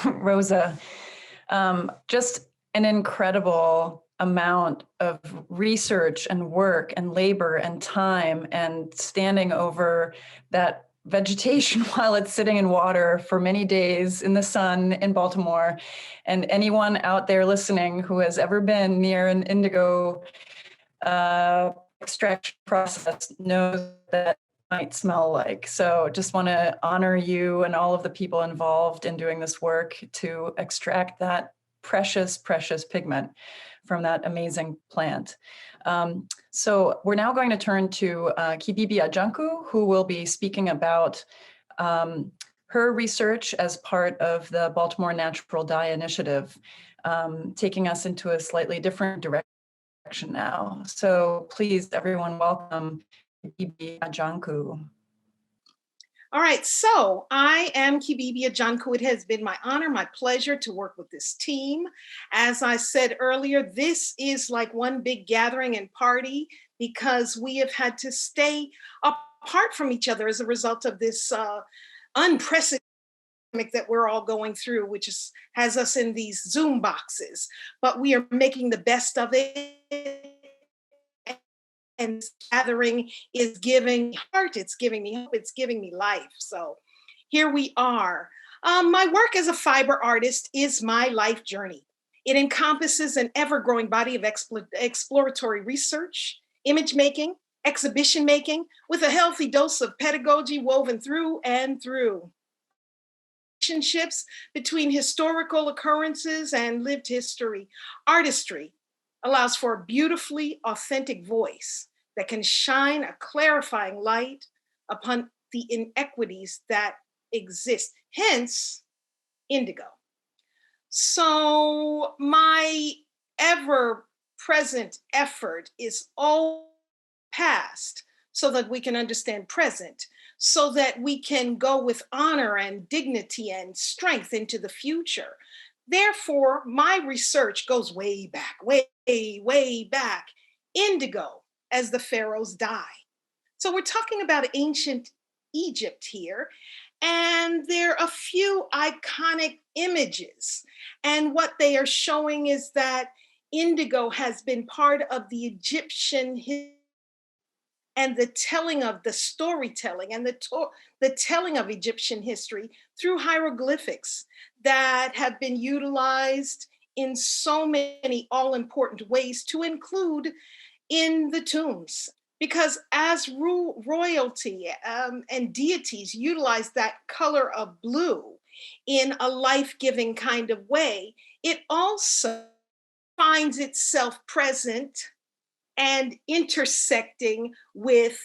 Rosa. Just an incredible amount of research and work and labor and time and standing over that vegetation while it's sitting in water for many days in the sun in Baltimore. And anyone out there listening who has ever been near an indigo extraction process knows that might smell like. So just want to honor you and all of the people involved in doing this work to extract that precious, precious pigment from that amazing plant. So we're now going to turn to Kibibi Ajanku, who will be speaking about her research as part of the Baltimore Natural Dye Initiative, taking us into a slightly different direction now. So please, everyone, welcome Kibibi Ajanku. All right, so I am Kibibi Ajanku. It has been my honor, my pleasure to work with this team. As I said earlier, this is like one big gathering and party because we have had to stay apart from each other as a result of this unprecedented that we're all going through, which has us in these Zoom boxes. But we are making the best of it. And gathering is giving me heart, it's giving me hope, it's giving me life. So here we are. My work as a fiber artist is my life journey. It encompasses an ever-growing body of exploratory research, image making, exhibition making, with a healthy dose of pedagogy woven through and through. Relationships between historical occurrences and lived history. Artistry allows for a beautifully authentic voice that can shine a clarifying light upon the inequities that exist, hence indigo. So my ever-present effort is all past so that we can understand present, so that we can go with honor and dignity and strength into the future. Therefore, my research goes way back, way, way back. Indigo as the pharaoh's dye. So we're talking about ancient Egypt here, and there are a few iconic images. And what they are showing is that indigo has been part of the Egyptian history and the telling of the storytelling and the telling of Egyptian history through hieroglyphics that have been utilized in so many all-important ways, to include in the tombs. Because as royalty and deities utilize that color of blue in a life-giving kind of way, it also finds itself present and intersecting with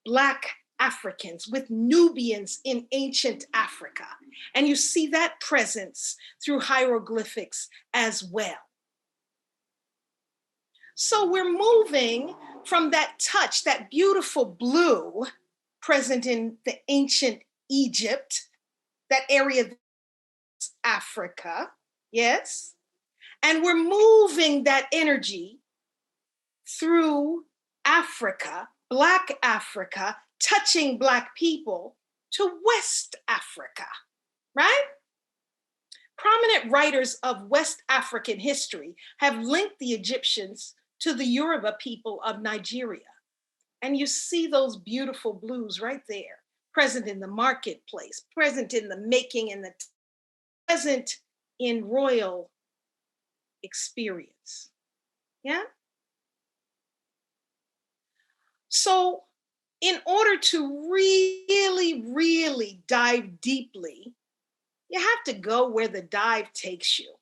Black Africans, with Nubians in ancient Africa. And you see that presence through hieroglyphics as well. So we're moving from that touch, that beautiful blue present in the ancient Egypt, that area of Africa, yes? And we're moving that energy through Africa, Black Africa, touching Black people, to West Africa, right? Prominent writers of West African history have linked the Egyptians to the Yoruba people of Nigeria. And you see those beautiful blues right there, present in the marketplace, present in the making, and present in royal experience. Yeah? So in order to really, really dive deeply, you have to go where the dive takes you.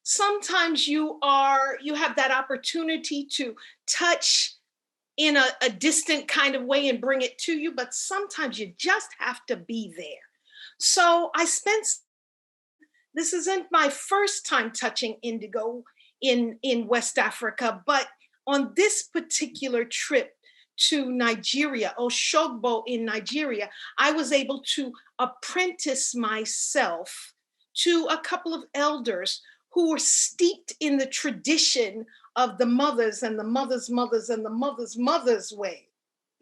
Sometimes you have that opportunity to touch in a distant kind of way and bring it to you, but sometimes you just have to be there. So this isn't my first time touching indigo in West Africa, but on this particular trip to Nigeria, Osogbo in Nigeria, I was able to apprentice myself to a couple of elders who were steeped in the tradition of the mothers and the mothers' mothers and the mothers' mothers' way.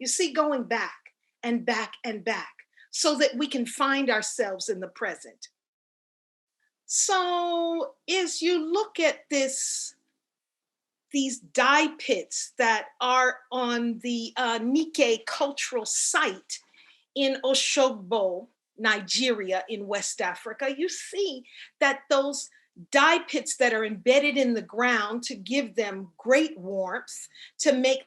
You see, going back and back and back so that we can find ourselves in the present. So as you look at these dye pits that are on the Nike cultural site in Osogbo, Nigeria, in West Africa, you see that those dye pits that are embedded in the ground to give them great warmth, to make the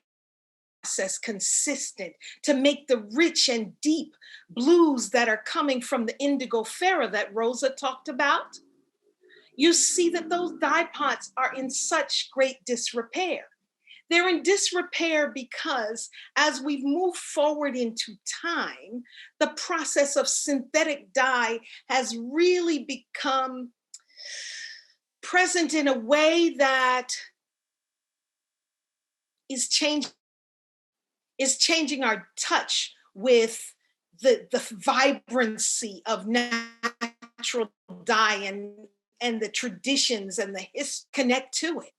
process consistent, to make the rich and deep blues that are coming from the indigo pharaoh that Rosa talked about. You see that those dye pots are in such great disrepair. They're in disrepair because as we've moved forward into time, the process of synthetic dye has really become present in a way that is changing our touch with the vibrancy of natural dye and the traditions and the history connect to it.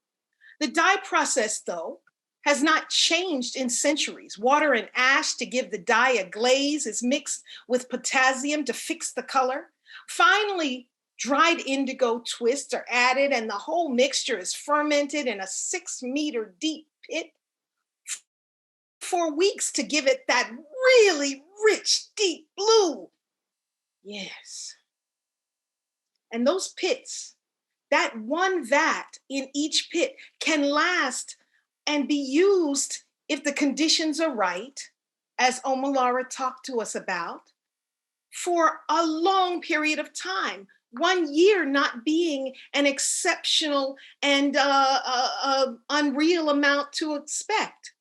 The dye process, though, has not changed in centuries. Water and ash to give the dye a glaze is mixed with potassium to fix the color. Finally, dried indigo twists are added and the whole mixture is fermented in a 6-meter deep pit for weeks to give it that really rich, deep blue. Yes. And those pits, that one vat in each pit can last and be used if the conditions are right, as Omolara talked to us about, for a long period of time. 1 year not being an exceptional and unreal amount to expect.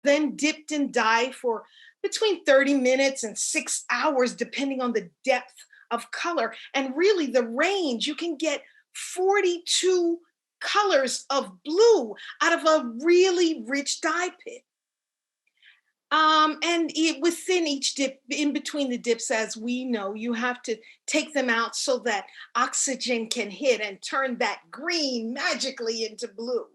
Then dipped in dye for between 30 minutes and 6 hours, depending on the depth of color. And really, the range, you can get 42 colors of blue out of a really rich dye pit. Within each dip, in between the dips, as we know, you have to take them out so that oxygen can hit and turn that green magically into blue.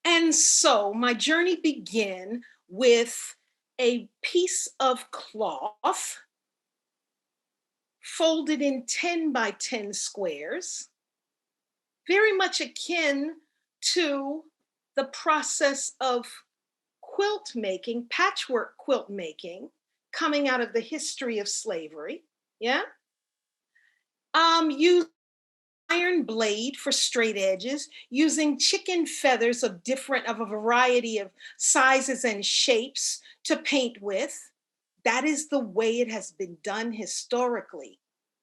And so my journey began with a piece of cloth folded in 10 by 10 squares, very much akin to the process of quilt making, patchwork quilt making, coming out of the history of slavery. Yeah. Use iron blade for straight edges, using chicken feathers of a variety of sizes and shapes to paint with. That is the way it has been done historically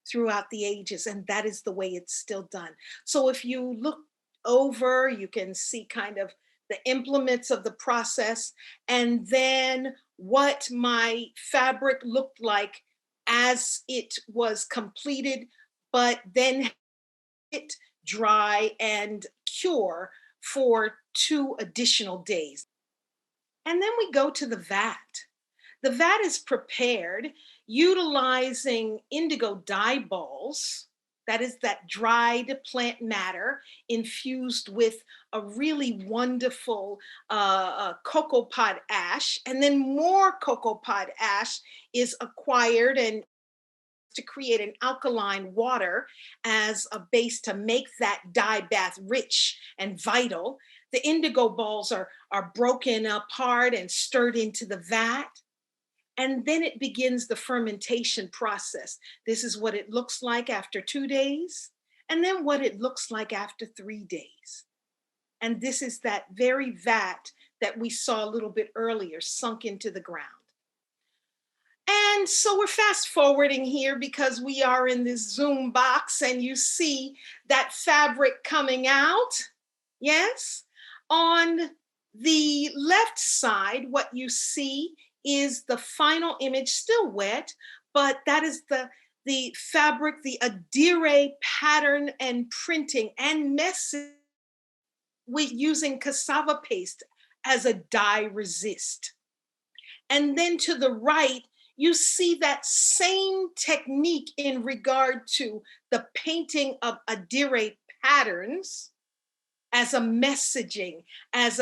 throughout the ages, and that is the way it's still done. So if you look over, you can see kind of the implements of the process, and then what my fabric looked like as it was completed, but then it dry and cure for 2 additional days. And then we go to the vat. The vat is prepared utilizing indigo dye balls, that is that dried plant matter infused with a really wonderful cocoa pod ash. And then more cocoa pod ash is acquired and to create an alkaline water as a base to make that dye bath rich and vital. The indigo balls are broken apart and stirred into the vat. And then it begins the fermentation process. This is what it looks like after 2 days, and then what it looks like after 3 days. And this is that very vat that we saw a little bit earlier, sunk into the ground. And so we're fast forwarding here because we are in this Zoom box and you see that fabric coming out. Yes. On the left side, what you see is the final image, still wet, but that is the fabric, the adire pattern and printing and message with using cassava paste as a dye resist. And then to the right, you see that same technique in regard to the painting of adire patterns as a messaging, as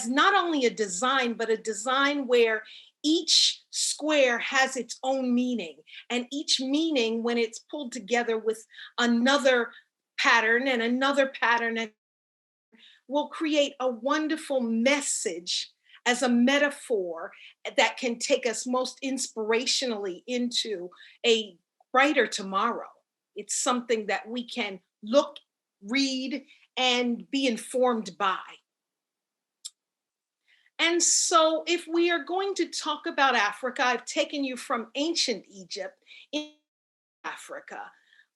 not only a design, but a design where each square has its own meaning, and each meaning, when it's pulled together with another pattern and another pattern, will create a wonderful message as a metaphor that can take us most inspirationally into a brighter tomorrow. It's something that we can look, read, and be informed by. And so if we are going to talk about Africa, I've taken you from ancient Egypt in Africa,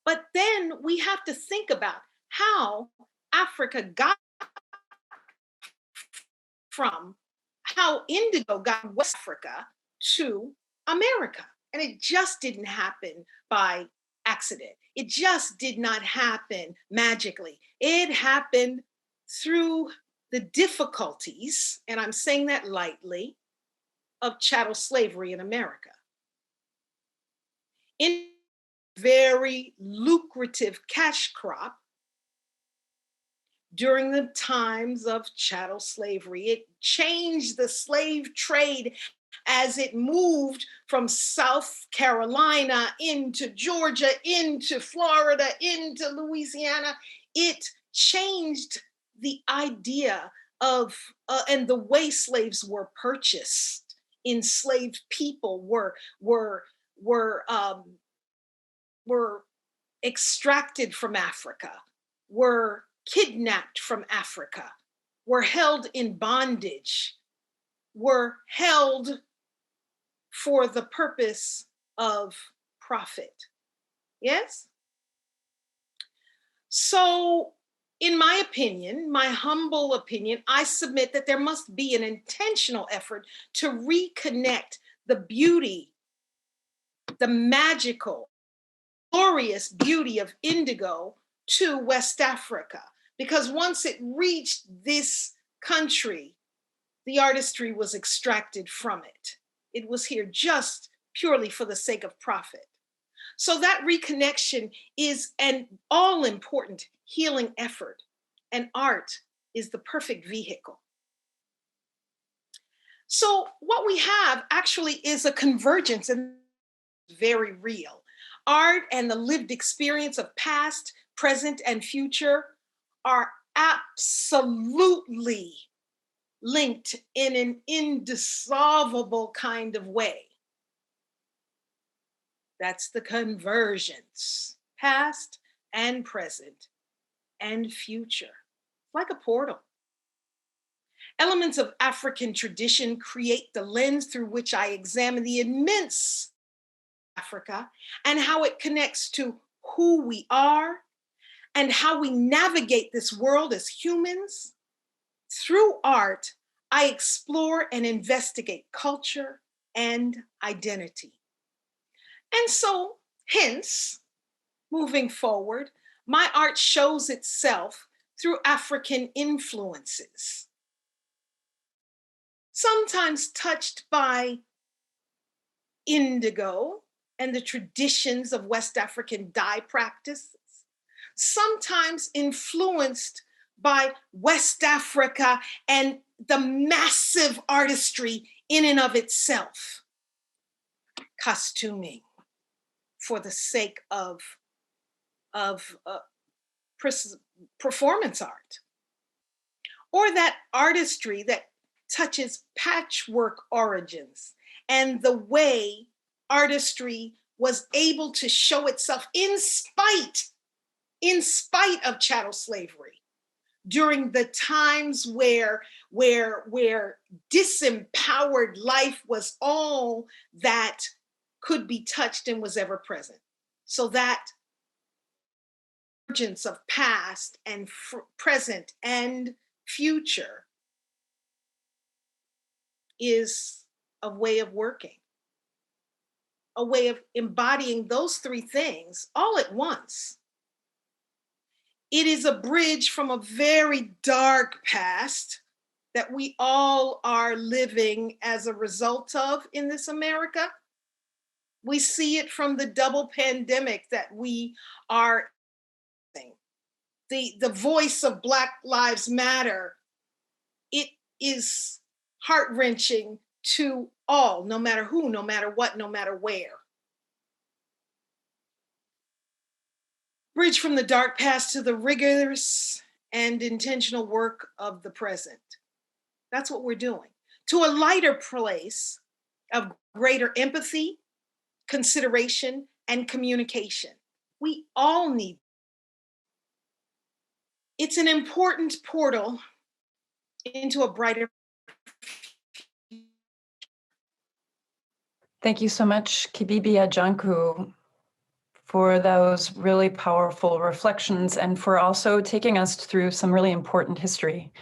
but then we have to think about how Africa got from, how indigo got West Africa to America. And it just didn't happen by accident. It just did not happen magically. It happened through the difficulties, and I'm saying that lightly, of chattel slavery in America. In very lucrative cash crop during the times of chattel slavery. It changed the slave trade as it moved from South Carolina into Georgia, into Florida, into Louisiana. It changed the idea of, and the way slaves were purchased. Enslaved people were were extracted from Africa, were kidnapped from Africa, were held in bondage, were held for the purpose of profit. Yes? So, in my opinion, my humble opinion, I submit that there must be an intentional effort to reconnect the beauty, the magical, glorious beauty of indigo to West Africa. Because once it reached this country, the artistry was extracted from it. It was here just purely for the sake of profit. So that reconnection is an all-important healing effort, and art is the perfect vehicle. So what we have actually is a convergence, and very real. Art and the lived experience of past, present, and future are absolutely linked in an indissoluble kind of way. That's the convergence, past and present and future, like a portal. Elements of African tradition create the lens through which I examine the immense Africa and how it connects to who we are and how we navigate this world as humans. Through art, I explore and investigate culture and identity. And so, hence, moving forward, my art shows itself through African influences, sometimes touched by indigo and the traditions of West African dye practices, sometimes influenced by West Africa and the massive artistry in and of itself, costuming for the sake of performance art, or that artistry that touches patchwork origins and the way artistry was able to show itself in spite of chattel slavery during the times where disempowered life was all that could be touched and was ever present. So that convergence of past and present and future is a way of working, a way of embodying those three things all at once. It is a bridge from a very dark past that we all are living as a result of in this America. We see it from the double pandemic that we are the voice of Black Lives Matter. It is heart-wrenching to all, no matter who, no matter what, no matter where. Bridge from the dark past to the rigorous and intentional work of the present. That's what we're doing. To a lighter place of greater empathy, consideration, and communication. We all need. It's an important portal into a brighter. Thank you so much, Kibibi Ajanku, for those really powerful reflections and for also taking us through some really important history.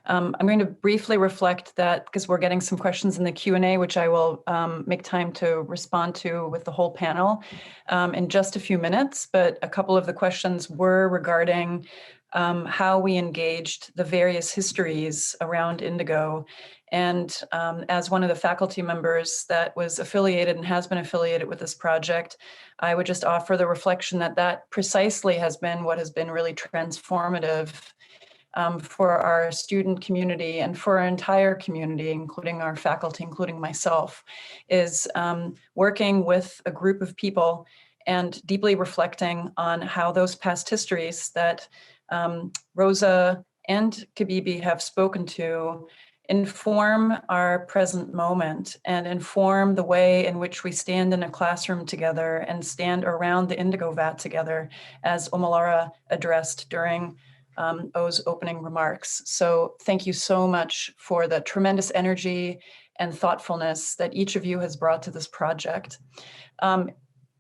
I'm going to briefly reflect that because we're getting some questions in the Q&A, which I will make time to respond to with the whole panel in just a few minutes. But a couple of the questions were regarding how we engaged the various histories around indigo. And as one of the faculty members that was affiliated and has been affiliated with this project, I would just offer the reflection that that precisely has been what has been really transformative for our student community and for our entire community, including our faculty, including myself, is working with a group of people and deeply reflecting on how those past histories that Rosa and Kibibi have spoken to inform our present moment and inform the way in which we stand in a classroom together and stand around the indigo vat together, as Omolara addressed during O's opening remarks. So thank you so much for the tremendous energy and thoughtfulness that each of you has brought to this project.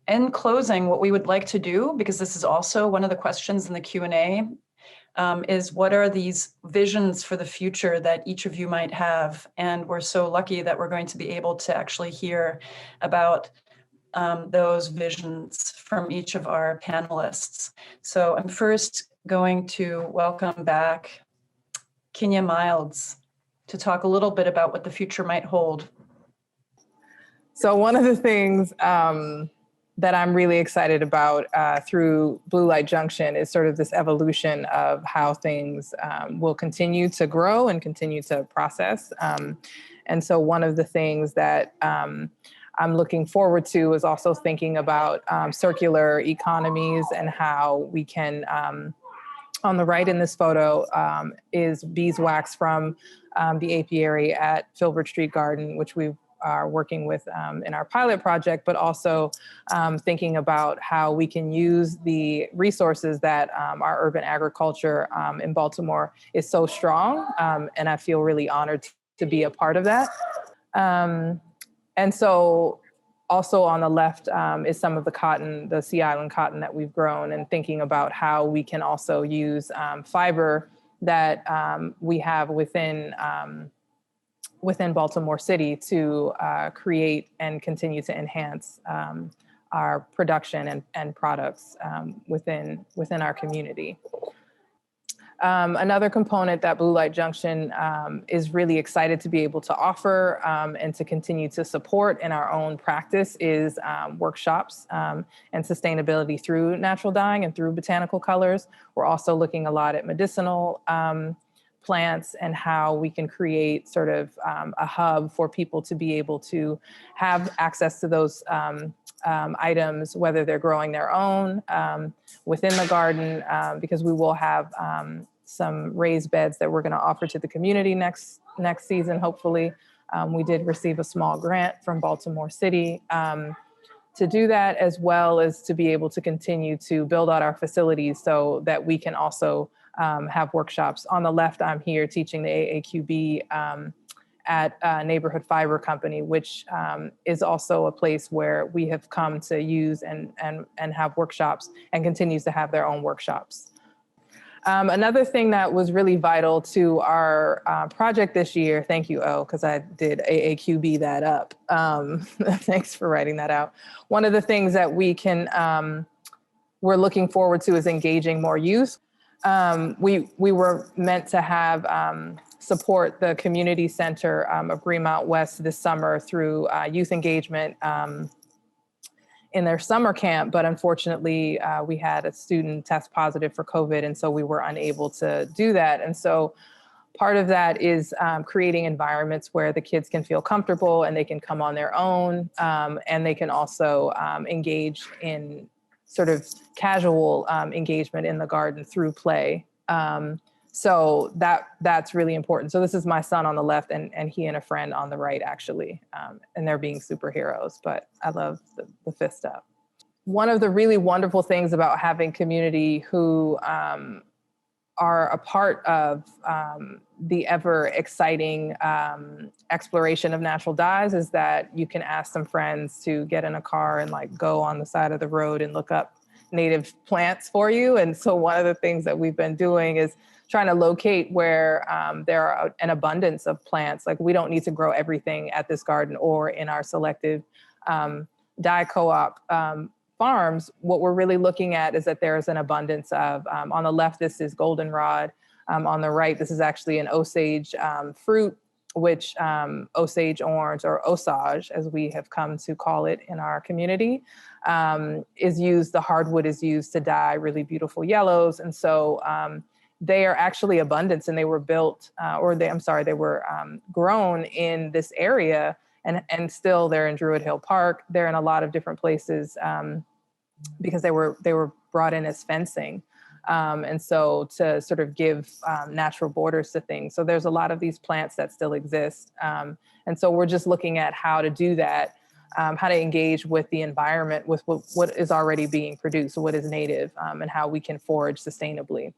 In closing, what we would like to do, because this is also one of the questions in the Q&A, is what are these visions for the future that each of you might have? And we're so lucky that we're going to be able to actually hear about those visions from each of our panelists. So I'm first going to welcome back Kinya Miles to talk a little bit about what the future might hold. So one of the things that I'm really excited about through Blue Light Junction is sort of this evolution of how things will continue to grow and continue to process. And so one of the things that I'm looking forward to is also thinking about circular economies and how we can, on the right in this photo is beeswax from the apiary at Filbert Street Garden, which we are working with in our pilot project, but also thinking about how we can use the resources that our urban agriculture in Baltimore is so strong. And I feel really honored to be a part of that. And so also on the left is some of the cotton, the Sea Island cotton that we've grown, and thinking about how we can also use fiber that we have within Baltimore City to create and continue to enhance our production and products within our community. Another component that Blue Light Junction is really excited to be able to offer and to continue to support in our own practice is workshops and sustainability through natural dyeing and through botanical colors. We're also looking a lot at medicinal plants and how we can create sort of a hub for people to be able to have access to those items, whether they're growing their own within the garden, because we will have some raised beds that we're going to offer to the community next season, hopefully. We did receive a small grant from Baltimore City to do that, as well as to be able to continue to build out our facilities so that we can also have workshops. On the left, I'm here teaching the AAQB at Neighborhood Fiber Company, which is also a place where we have come to use and have workshops and continues to have their own workshops. Another thing that was really vital to our project this year, thank you, O, because I did AAQB that up. Thanks for writing that out. One of the things that we're looking forward to is engaging more youth. We were meant to have support the community center of Greenmount West this summer through youth engagement in their summer camp, but unfortunately we had a student test positive for COVID, and so we were unable to do that. And so part of that is creating environments where the kids can feel comfortable and they can come on their own, and they can also engage in sort of casual engagement in the garden through play. So that's really important. So this is my son on the left and he and a friend on the right, actually. And they're being superheroes, but I love the fist up. One of the really wonderful things about having community who are a part of the ever exciting exploration of natural dyes is that you can ask some friends to get in a car and like go on the side of the road and look up native plants for you. And so one of the things that we've been doing is trying to locate where there are an abundance of plants. Like we don't need to grow everything at this garden or in our selective dye co-op farms. What we're really looking at is that there's an abundance of, on the left, this is goldenrod. On the right, this is actually an Osage fruit, which Osage orange, or Osage, as we have come to call it in our community, is used, the hardwood is used to dye really beautiful yellows. And so they are actually abundant, and they were built, they were grown in this area, and still they're in Druid Hill Park. They're in a lot of different places because they were brought in as fencing. And so to sort of give natural borders to things. So there's a lot of these plants that still exist. And so we're just looking at how to do that, how to engage with the environment, with what is already being produced, what is native, and how we can forage sustainably.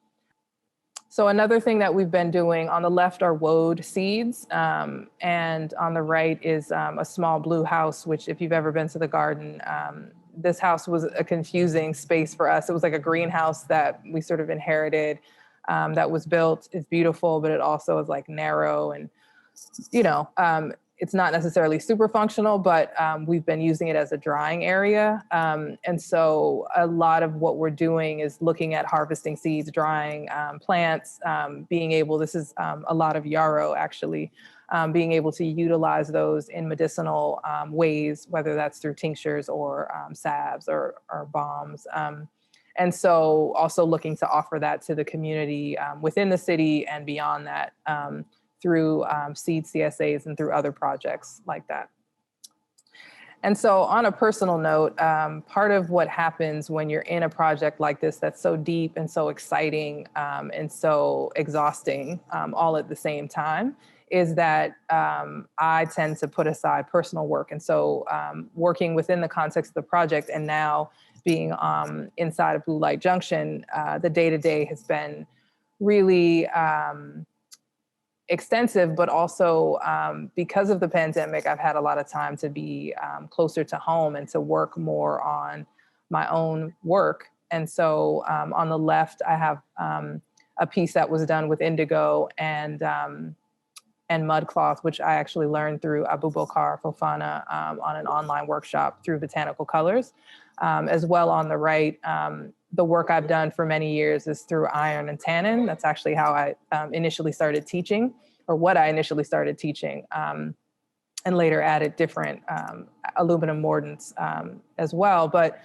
So another thing that we've been doing, on the left are Woad Seeds, and on the right is a small blue house, which if you've ever been to the garden, this house was a confusing space for us. It was like a greenhouse that we sort of inherited, that was built. It's beautiful, but it also is like narrow, and it's not necessarily super functional, but we've been using it as a drying area. And so a lot of what we're doing is looking at harvesting seeds, drying plants, being able, this is a lot of yarrow actually, being able to utilize those in medicinal ways, whether that's through tinctures or salves or bombs. And so also looking to offer that to the community within the city and beyond that, through seed CSAs and through other projects like that. And so on a personal note, part of what happens when you're in a project like this that's so deep and so exciting and so exhausting all at the same time is that I tend to put aside personal work. And so working within the context of the project and now being inside of Blue Light Junction, the day-to-day has been really extensive, but also because of the pandemic, I've had a lot of time to be closer to home and to work more on my own work. And so on the left, I have a piece that was done with Indigo and mud cloth, which I actually learned through Abubakar Fofana on an online workshop through Botanical Colors. As well on the right, the work I've done for many years is through iron and tannin. That's actually how I initially started teaching, or what I initially started teaching, and later added different aluminum mordants as well. But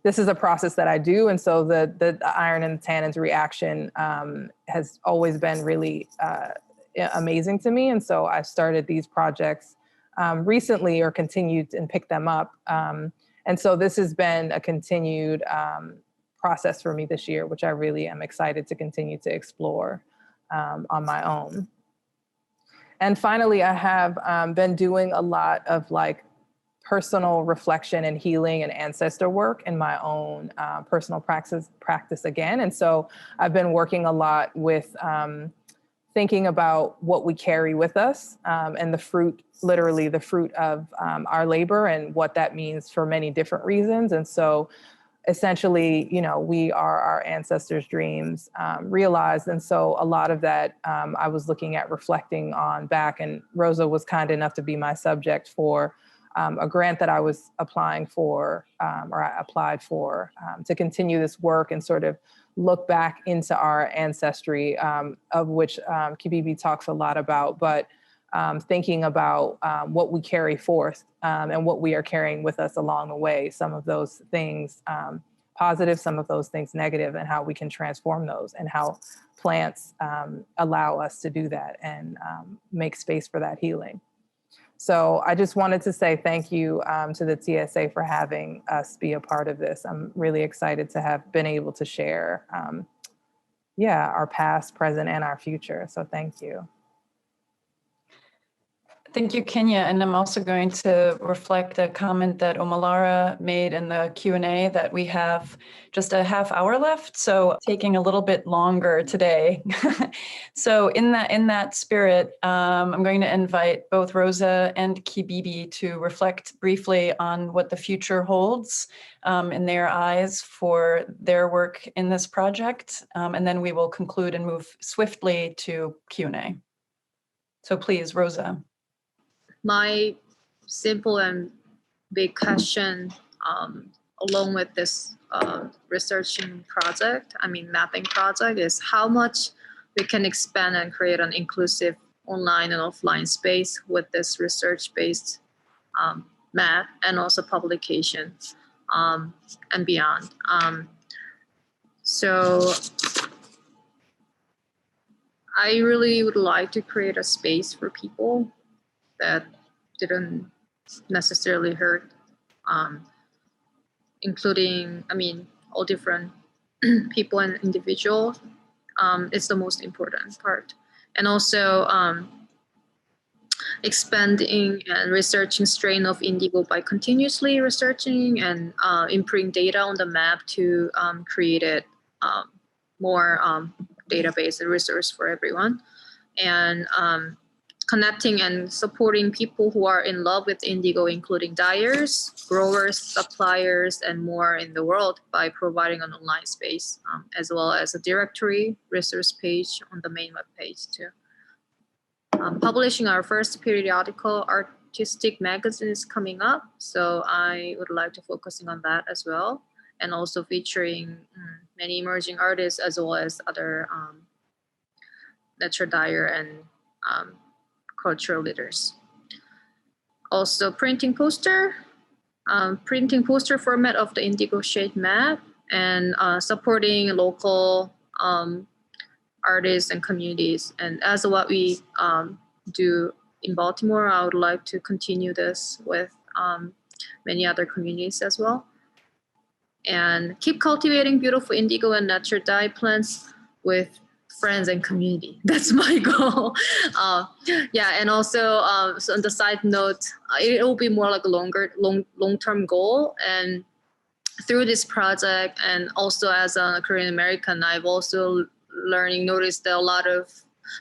this is a process that I do. And so the iron and the tannins reaction has always been really amazing to me. And so I started these projects recently, or continued and picked them up. And so this has been a continued process for me this year, which I really am excited to continue to explore on my own. And finally, I have been doing a lot of like personal reflection and healing and ancestor work in my own personal practice again. And so I've been working a lot with thinking about what we carry with us and the fruit, literally the fruit of our labor and what that means for many different reasons. And so essentially, we are our ancestors' dreams realized. And so a lot of that I was looking at reflecting on back, and Rosa was kind enough to be my subject for a grant that I was applying for, or I applied for, to continue this work and sort of look back into our ancestry, of which Kibibi talks a lot about, but thinking about what we carry forth and what we are carrying with us along the way, some of those things positive, some of those things negative, and how we can transform those, and how plants allow us to do that and make space for that healing. So I just wanted to say thank you to the TSA for having us be a part of this. I'm really excited to have been able to share, our past, present, and our future. So thank you. Thank you, Kenya. And I'm also going to reflect a comment that Omolara made in the Q&A that we have just a half hour left, so taking a little bit longer today. So in that spirit, I'm going to invite both Rosa and Kibibi to reflect briefly on what the future holds in their eyes for their work in this project. And then we will conclude and move swiftly to Q&A. So please, Rosa. My simple and big question, along with this mapping project, is how much we can expand and create an inclusive online and offline space with this research-based map and also publication and beyond. So I really would like to create a space for people that didn't necessarily hurt, including, all different people and individuals is the most important part. And also expanding and researching strain of indigo by continuously researching and inputting data on the map to create it more database and resource for everyone. And connecting and supporting people who are in love with indigo, including dyers, growers, suppliers, and more in the world by providing an online space, as well as a directory resource page on the main web page too. Publishing our first periodical artistic magazine is coming up, so I would like to focusing on that as well, and also featuring many emerging artists as well as other natural dyer and cultural leaders. Also printing poster format of the indigo shade map, and supporting local artists and communities. And as what we do in Baltimore, I would like to continue this with many other communities as well. And keep cultivating beautiful indigo and natural dye plants with friends and community. That's my goal. Yeah, and also so on the side note, it will be more like a long-term goal. And through this project, and also as a Korean American, I've also noticed that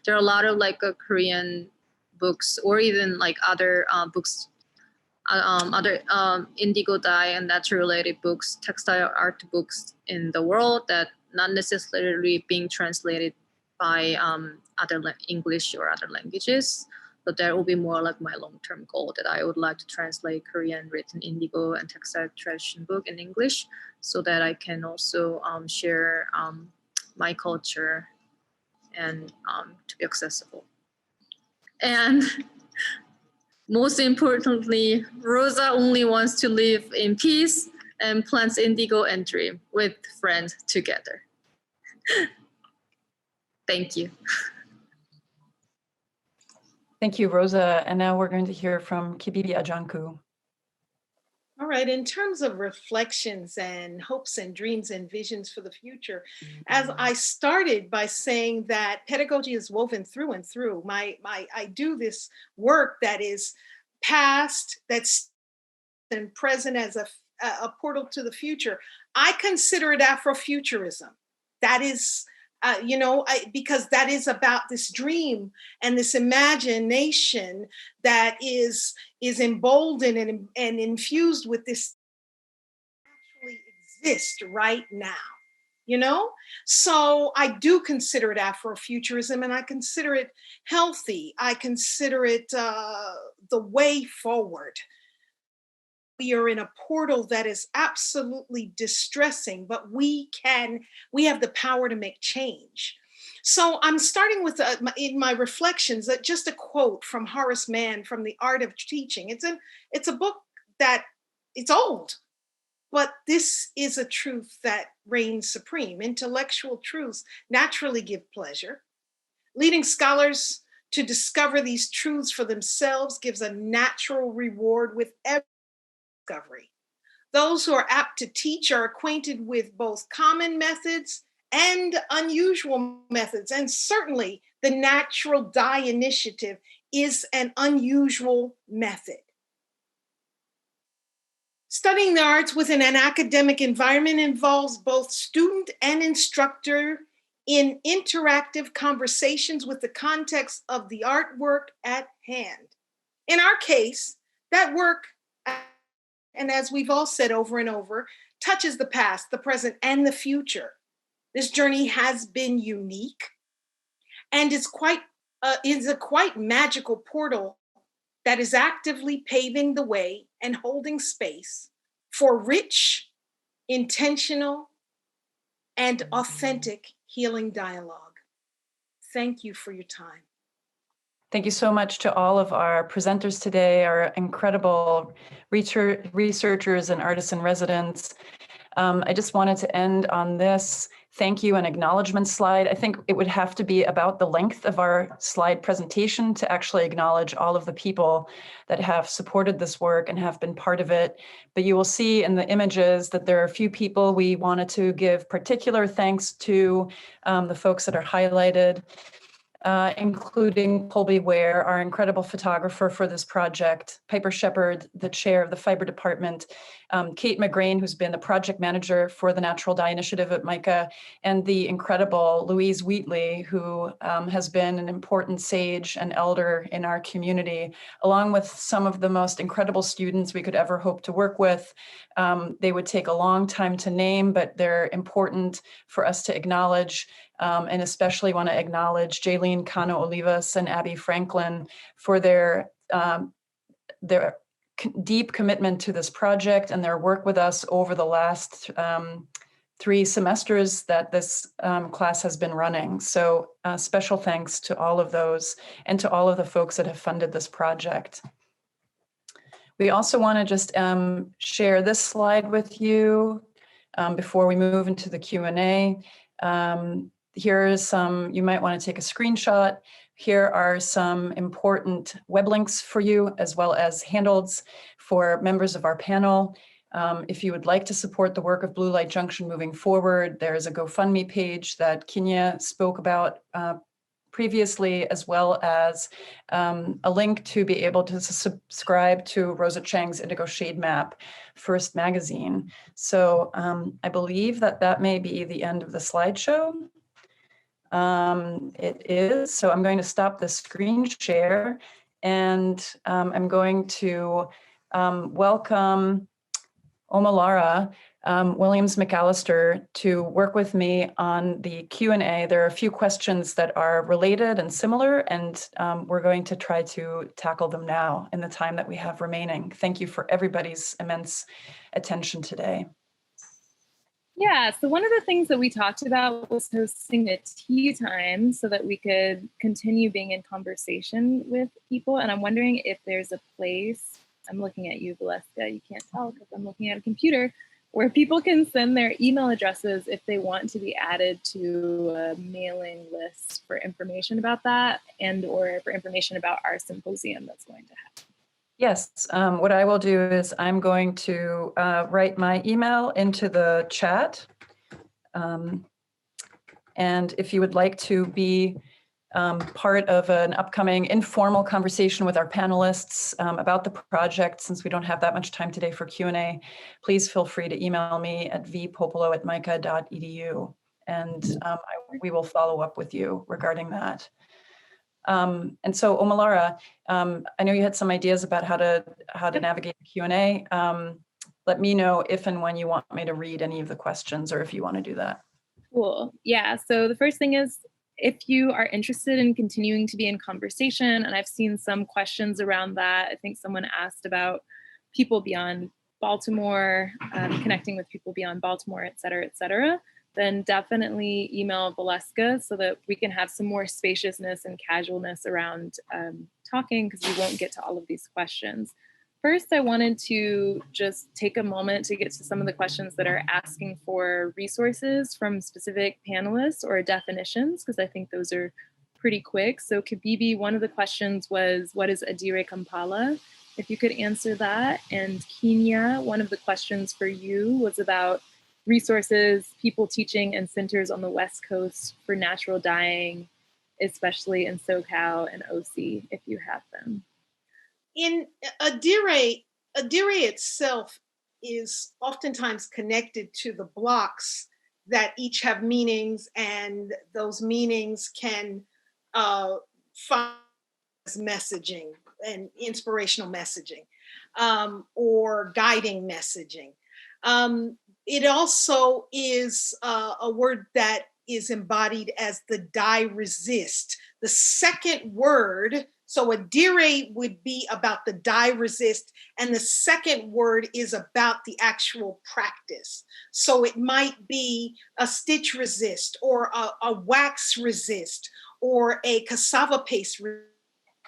there are a lot of like Korean books, or even like other books, other indigo dye and natural related books, textile art books in the world that not necessarily being translated by other English or other languages. But that will be more like my long-term goal, that I would like to translate Korean written indigo and textile tradition book in English, so that I can also share my culture and to be accessible. And most importantly, Rosa only wants to live in peace and plants indigo and dream with friends together. Thank you. Thank you, Rosa. And now we're going to hear from Kibibi Ajanku. All right, in terms of reflections and hopes and dreams and visions for the future, as I started by saying that pedagogy is woven through and through. I do this work that is past, that's and present as a portal to the future. I consider it Afrofuturism. That is, because that is about this dream and this imagination that is emboldened and infused with this actually exist right now, So I do consider it Afrofuturism, and I consider it healthy. I consider it the way forward. We are in a portal that is absolutely distressing, but we have the power to make change. So I'm starting with, in my reflections, just a quote from Horace Mann from The Art of Teaching. It's a book that it's old, but this is a truth that reigns supreme. Intellectual truths naturally give pleasure. Leading scholars to discover these truths for themselves gives a natural reward with every discovery. Those who are apt to teach are acquainted with both common methods and unusual methods. And certainly the natural dye initiative is an unusual method. Studying the arts within an academic environment involves both student and instructor in interactive conversations with the context of the artwork at hand. In our case, that work, and as we've all said over and over, touches the past, the present, and the future. This journey has been unique and is a quite magical portal that is actively paving the way and holding space for rich, intentional, and authentic healing dialogue. Thank you for your time. Thank you so much to all of our presenters today, our incredible researchers and artists in residence. I just wanted to end on this thank you and acknowledgement slide. I think it would have to be about the length of our slide presentation to actually acknowledge all of the people that have supported this work and have been part of it. But you will see in the images that there are a few people we wanted to give particular thanks to, the folks that are highlighted. Including Colby Ware, our incredible photographer for this project, Piper Shepard, the chair of the fiber department, Kate McGrain, who's been the project manager for the Natural Dye Initiative at MICA, and the incredible Louise Wheatley, who has been an important sage and elder in our community, along with some of the most incredible students we could ever hope to work with. They would take a long time to name, but they're important for us to acknowledge. And especially want to acknowledge Jaylene Cano Olivas and Abby Franklin for their deep commitment to this project and their work with us over the last 3 semesters that this class has been running. So special thanks to all of those and to all of the folks that have funded this project. We also want to just share this slide with you before we move into the Q&A. Here is some, you might want to take a screenshot. Here are some important web links for you, as well as handles for members of our panel. If you would like to support the work of Blue Light Junction moving forward, there's a GoFundMe page that Kenya spoke about previously, as well as a link to be able to subscribe to Rosa Chang's Indigo Shade Map first magazine. So I believe that that may be the end of the slideshow. It is, so I'm going to stop the screen share and I'm going to welcome Omolara Williams McCallister to work with me on the Q&A. There are a few questions that are related and similar, and we're going to try to tackle them now in the time that we have remaining. Thank you for everybody's immense attention today. Yeah, so one of the things that we talked about was hosting a tea time so that we could continue being in conversation with people. And I'm wondering if there's a place, I'm looking at you, Valeska, you can't tell because I'm looking at a computer, where people can send their email addresses if they want to be added to a mailing list for information about that and or for information about our symposium that's going to happen. Yes, what I will do is I'm going to write my email into the chat. And if you would like to be part of an upcoming informal conversation with our panelists about the project, since we don't have that much time today for Q&A, please feel free to email me at vpopuloh@mica.edu, and we will follow up with you regarding that. And so Omolara, I know you had some ideas about how to navigate the Q&A. Let me know if and when you want me to read any of the questions or if you want to do that. Cool. Yeah. So the first thing is, if you are interested in continuing to be in conversation, and I've seen some questions around that. I think someone asked about people beyond Baltimore, connecting with people beyond Baltimore, et cetera, then definitely email Valeska so that we can have some more spaciousness and casualness around talking, because we won't get to all of these questions. First, I wanted to just take a moment to get to some of the questions that are asking for resources from specific panelists or definitions, because I think those are pretty quick. So Kibibi, one of the questions was, what is Adire Kampala? If you could answer that. And Kenya, one of the questions for you was about resources, people teaching, and centers on the West Coast for natural dyeing, especially in SoCal and OC, if you have them. In Adire itself is oftentimes connected to the blocks that each have meanings, and those meanings can find messaging and inspirational messaging or guiding messaging. It also is a word that is embodied as the dye resist. The second word, so Adire would be about the dye resist, and the second word is about the actual practice. So it might be a stitch resist, or a wax resist, or a cassava paste resist,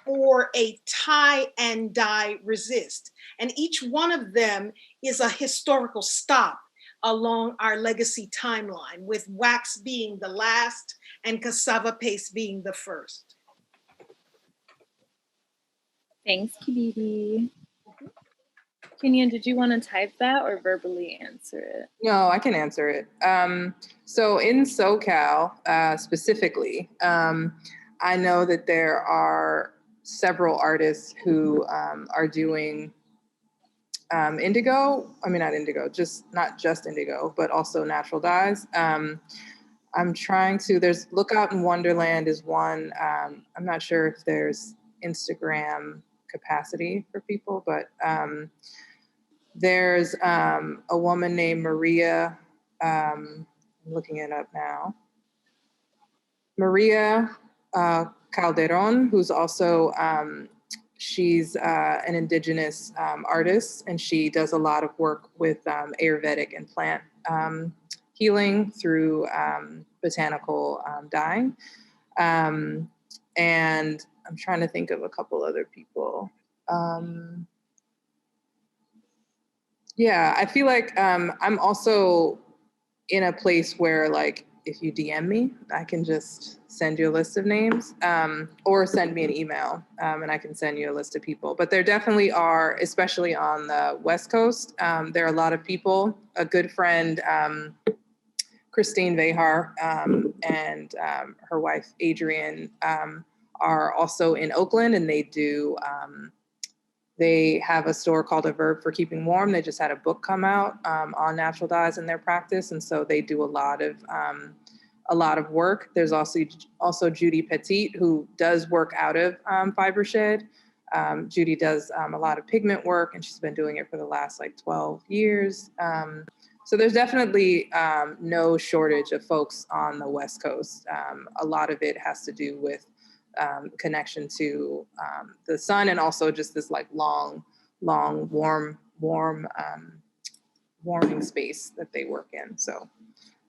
or a tie and dye resist. And each one of them is a historical stop. along our legacy timeline, with wax being the last and cassava paste being the first. Thanks, Kibibi. Kenyon, did you want to type that or verbally answer it? No, I can answer it. So in SoCal specifically, I know that there are several artists who are doing indigo. I mean, not indigo, not just indigo, but also natural dyes. I'm trying to, there's Lookout in Wonderland is one. I'm not sure if there's Instagram capacity for people, but there's a woman named Maria, I'm looking it up now. Maria Calderon, who's also, she's an indigenous artist, and she does a lot of work with Ayurvedic and plant healing through botanical dyeing. And I'm trying to think of a couple other people. Yeah, I feel like I'm also in a place where, like, if you DM me, I can just send you a list of names, or send me an email, and I can send you a list of people. But there definitely are, especially on the West Coast, there are a lot of people. A good friend, Christine Vehar, and her wife, Adrienne, are also in Oakland, and they have a store called A Verb for Keeping Warm. They just had a book come out on natural dyes in their practice. And so they do a lot of work. There's also Judy Petit, who does work out of Fiber Shed. Judy does a lot of pigment work, and she's been doing it for the last 12 years. So there's definitely no shortage of folks on the West Coast. A lot of it has to do with connection to the sun, and also just this long, warm, warming space that they work in. So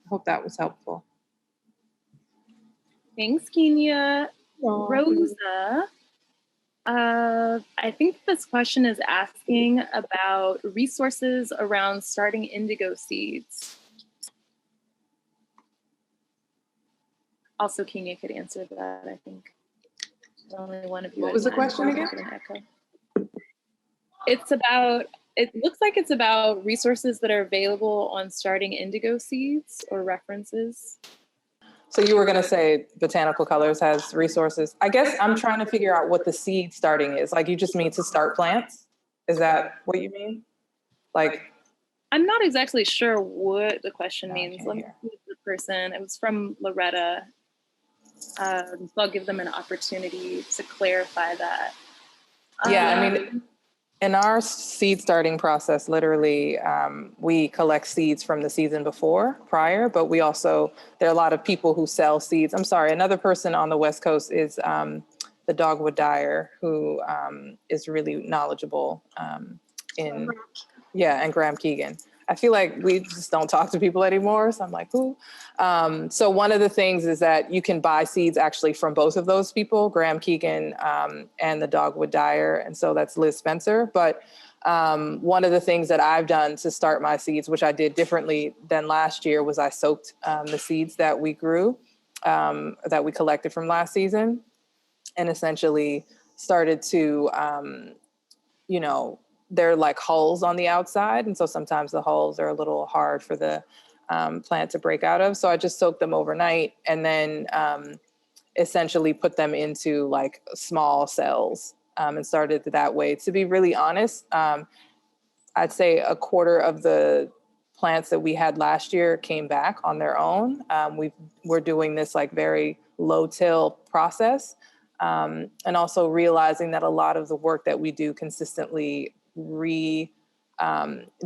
I hope that was helpful. Thanks, Kenya. Rosa, I think this question is asking about resources around starting indigo seeds. Also, Kenya could answer that, I think. Only one of you. What was the question again? It looks like it's about resources that are available on starting indigo seeds, or references. So you were going to say Botanical Colors has resources. I guess I'm trying to figure out what the seed starting is. You just mean to start plants? Is that what you mean? I'm not exactly sure what the question means. Let me see the person. It was from Loretta. So I'll give them an opportunity to clarify that. Yeah, I mean, in our seed starting process, literally, we collect seeds from the season prior, but there are a lot of people who sell seeds. I'm sorry, another person on the West Coast is the dogwood dyer, who is really knowledgeable and Graham Keegan. I feel like we just don't talk to people anymore. So I'm like, who? So one of the things is that you can buy seeds actually from both of those people, Graham Keegan and the dogwood dyer. And so that's Liz Spencer. But one of the things that I've done to start my seeds, which I did differently than last year, was I soaked the seeds that we grew, that we collected from last season, and essentially started to, they're like hulls on the outside. And so sometimes the hulls are a little hard for the plant to break out of. So I just soaked them overnight, and then essentially put them into small cells and started that way. To be really honest, I'd say a quarter of the plants that we had last year came back on their own. We're doing this very low till process. And also realizing that a lot of the work that we do consistently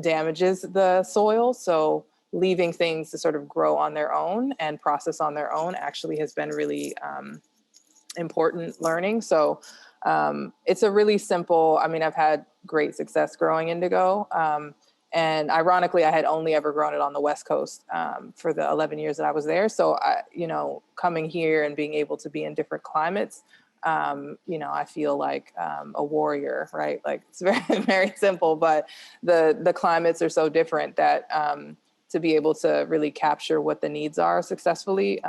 damages the soil. So leaving things to sort of grow on their own and process on their own actually has been really important learning. So it's a really simple, I've had great success growing indigo. And ironically, I had only ever grown it on the West Coast for the 11 years that I was there. So, coming here and being able to be in different climates, I feel like a warrior, right? It's very, very simple, but the climates are so different that to be able to really capture what the needs are successfully.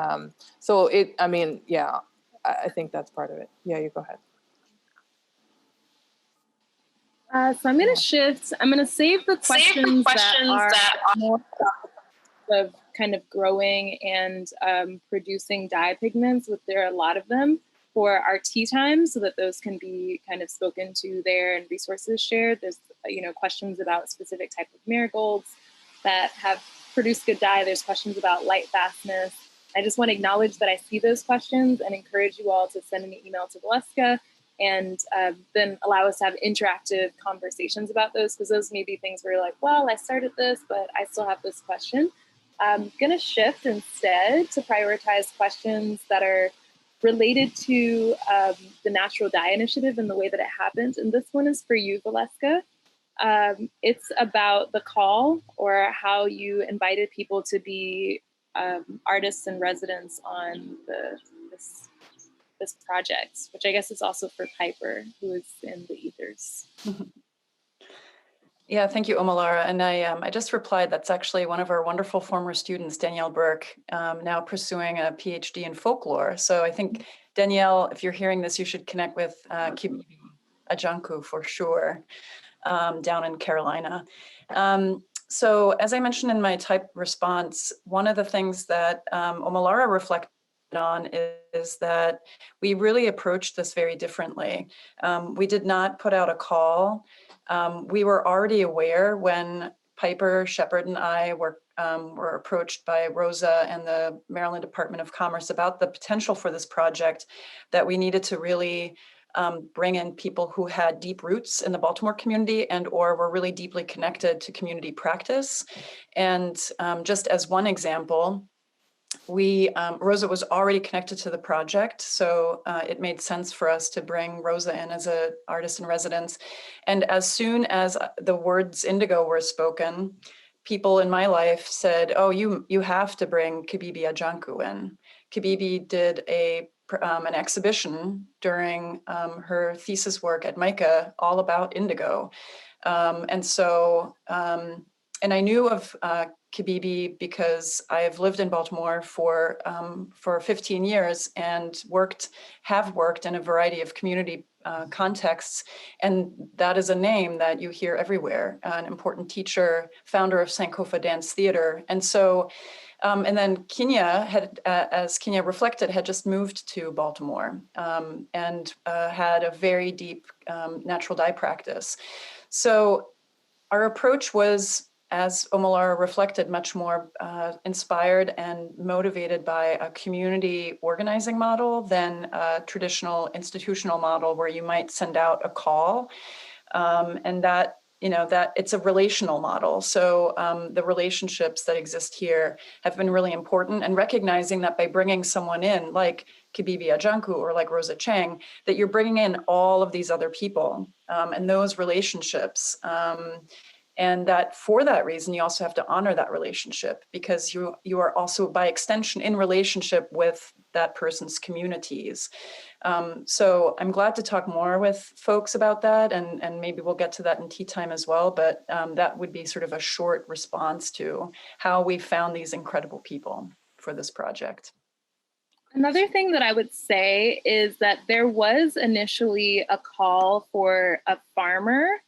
So I mean, yeah, I think that's part of it. Yeah, you go ahead. So I'm going to shift. I'm going to save the questions that are more of kind of growing and producing dye pigments, which there are a lot of them, for our tea time, so that those can be kind of spoken to there and resources shared. There's, questions about specific type of marigolds that have produced good dye. There's questions about light fastness. I just want to acknowledge that I see those questions and encourage you all to send an email to Valeska and then allow us to have interactive conversations about those, because those may be things where you're like, well, I started this, but I still have this question. I'm going to shift instead to prioritize questions that are related to the Natural Dye Initiative and the way that it happens. And this one is for you, Valeska. It's about the call, or how you invited people to be artists and residents on this project, which I guess is also for Piper, who is in the ethers. Yeah, thank you, Omolara. And I just replied, that's actually one of our wonderful former students, Danielle Burke, now pursuing a PhD in folklore. So I think, Danielle, if you're hearing this, you should connect with Kibibi, Ajanku for sure, down in Carolina. So as I mentioned in my type response, one of the things that Omolara reflected on is that we really approached this very differently. We did not put out a call. We were already aware when Piper, Shepard, and I were approached by Rosa and the Maryland Department of Commerce about the potential for this project, that we needed to really bring in people who had deep roots in the Baltimore community and or were really deeply connected to community practice. And just as one example, Rosa was already connected to the project, so it made sense for us to bring Rosa in as an artist in residence. And as soon as the words Indigo were spoken, people in my life said, oh, you have to bring Kibibi Ajanku in. Kibibi did an exhibition during her thesis work at MICA all about indigo. And I knew of Kibibi because I've lived in Baltimore for 15 years and have worked in a variety of community contexts. And that is a name that you hear everywhere, an important teacher, founder of Sankofa Dance Theater. And so, and then Kenya had, as Kenya reflected, had just moved to Baltimore and had a very deep natural dye practice. So our approach was, as Omolara reflected, much more inspired and motivated by a community organizing model than a traditional institutional model where you might send out a call, and that it's a relational model. So the relationships that exist here have been really important, and recognizing that by bringing someone in like Kibibi Ajanku or like Rosa Chang, that you're bringing in all of these other people and those relationships. And that for that reason, you also have to honor that relationship, because you are also by extension in relationship with that person's communities. So I'm glad to talk more with folks about that, and maybe we'll get to that in tea time as well, but that would be sort of a short response to how we found these incredible people for this project. Another thing that I would say is that there was initially a call for a farmer,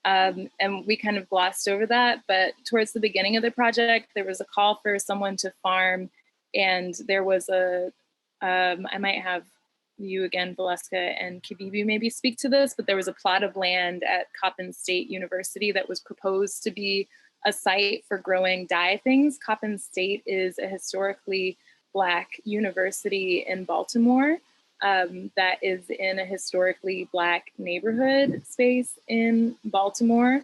and we kind of glossed over that, but towards the beginning of the project, there was a call for someone to farm, and there was I might have you again, Valeska and Kibibi maybe speak to this, but there was a plot of land at Coppin State University that was proposed to be a site for growing dye things. Coppin State is a historically Black university in Baltimore that is in a historically Black neighborhood space in Baltimore.